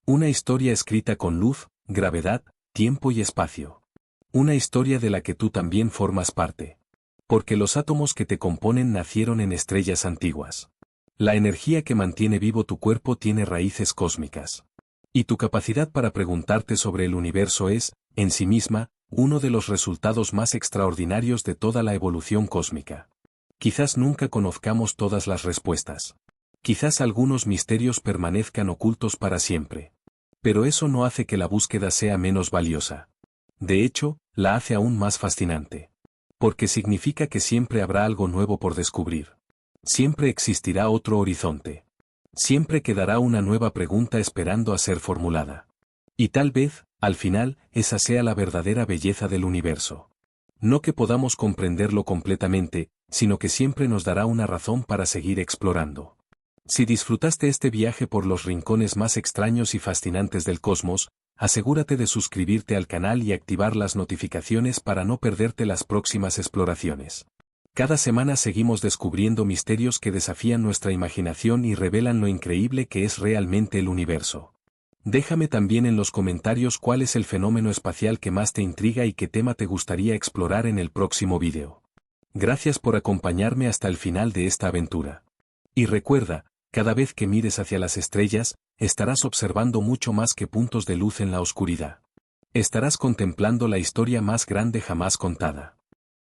Una historia escrita con luz, gravedad, tiempo y espacio. Una historia de la que tú también formas parte. Porque los átomos que te componen nacieron en estrellas antiguas. La energía que mantiene vivo tu cuerpo tiene raíces cósmicas. Y tu capacidad para preguntarte sobre el universo es, en sí misma, uno de los resultados más extraordinarios de toda la evolución cósmica. Quizás nunca conozcamos todas las respuestas. Quizás algunos misterios permanezcan ocultos para siempre. Pero eso no hace que la búsqueda sea menos valiosa. De hecho, la hace aún más fascinante. Porque significa que siempre habrá algo nuevo por descubrir. Siempre existirá otro horizonte. Siempre quedará una nueva pregunta esperando a ser formulada. Y tal vez, al final, esa sea la verdadera belleza del universo. No que podamos comprenderlo completamente, sino que siempre nos dará una razón para seguir explorando. Si disfrutaste este viaje por los rincones más extraños y fascinantes del cosmos, Asegúrate de suscribirte al canal y activar las notificaciones para no perderte las próximas exploraciones. Cada semana seguimos descubriendo misterios que desafían nuestra imaginación y revelan lo increíble que es realmente el universo. Déjame también en los comentarios cuál es el fenómeno espacial que más te intriga y qué tema te gustaría explorar en el próximo video. Gracias por acompañarme hasta el final de esta aventura. Y recuerda, cada vez que mires hacia las estrellas, estarás observando mucho más que puntos de luz en la oscuridad. Estarás contemplando la historia más grande jamás contada.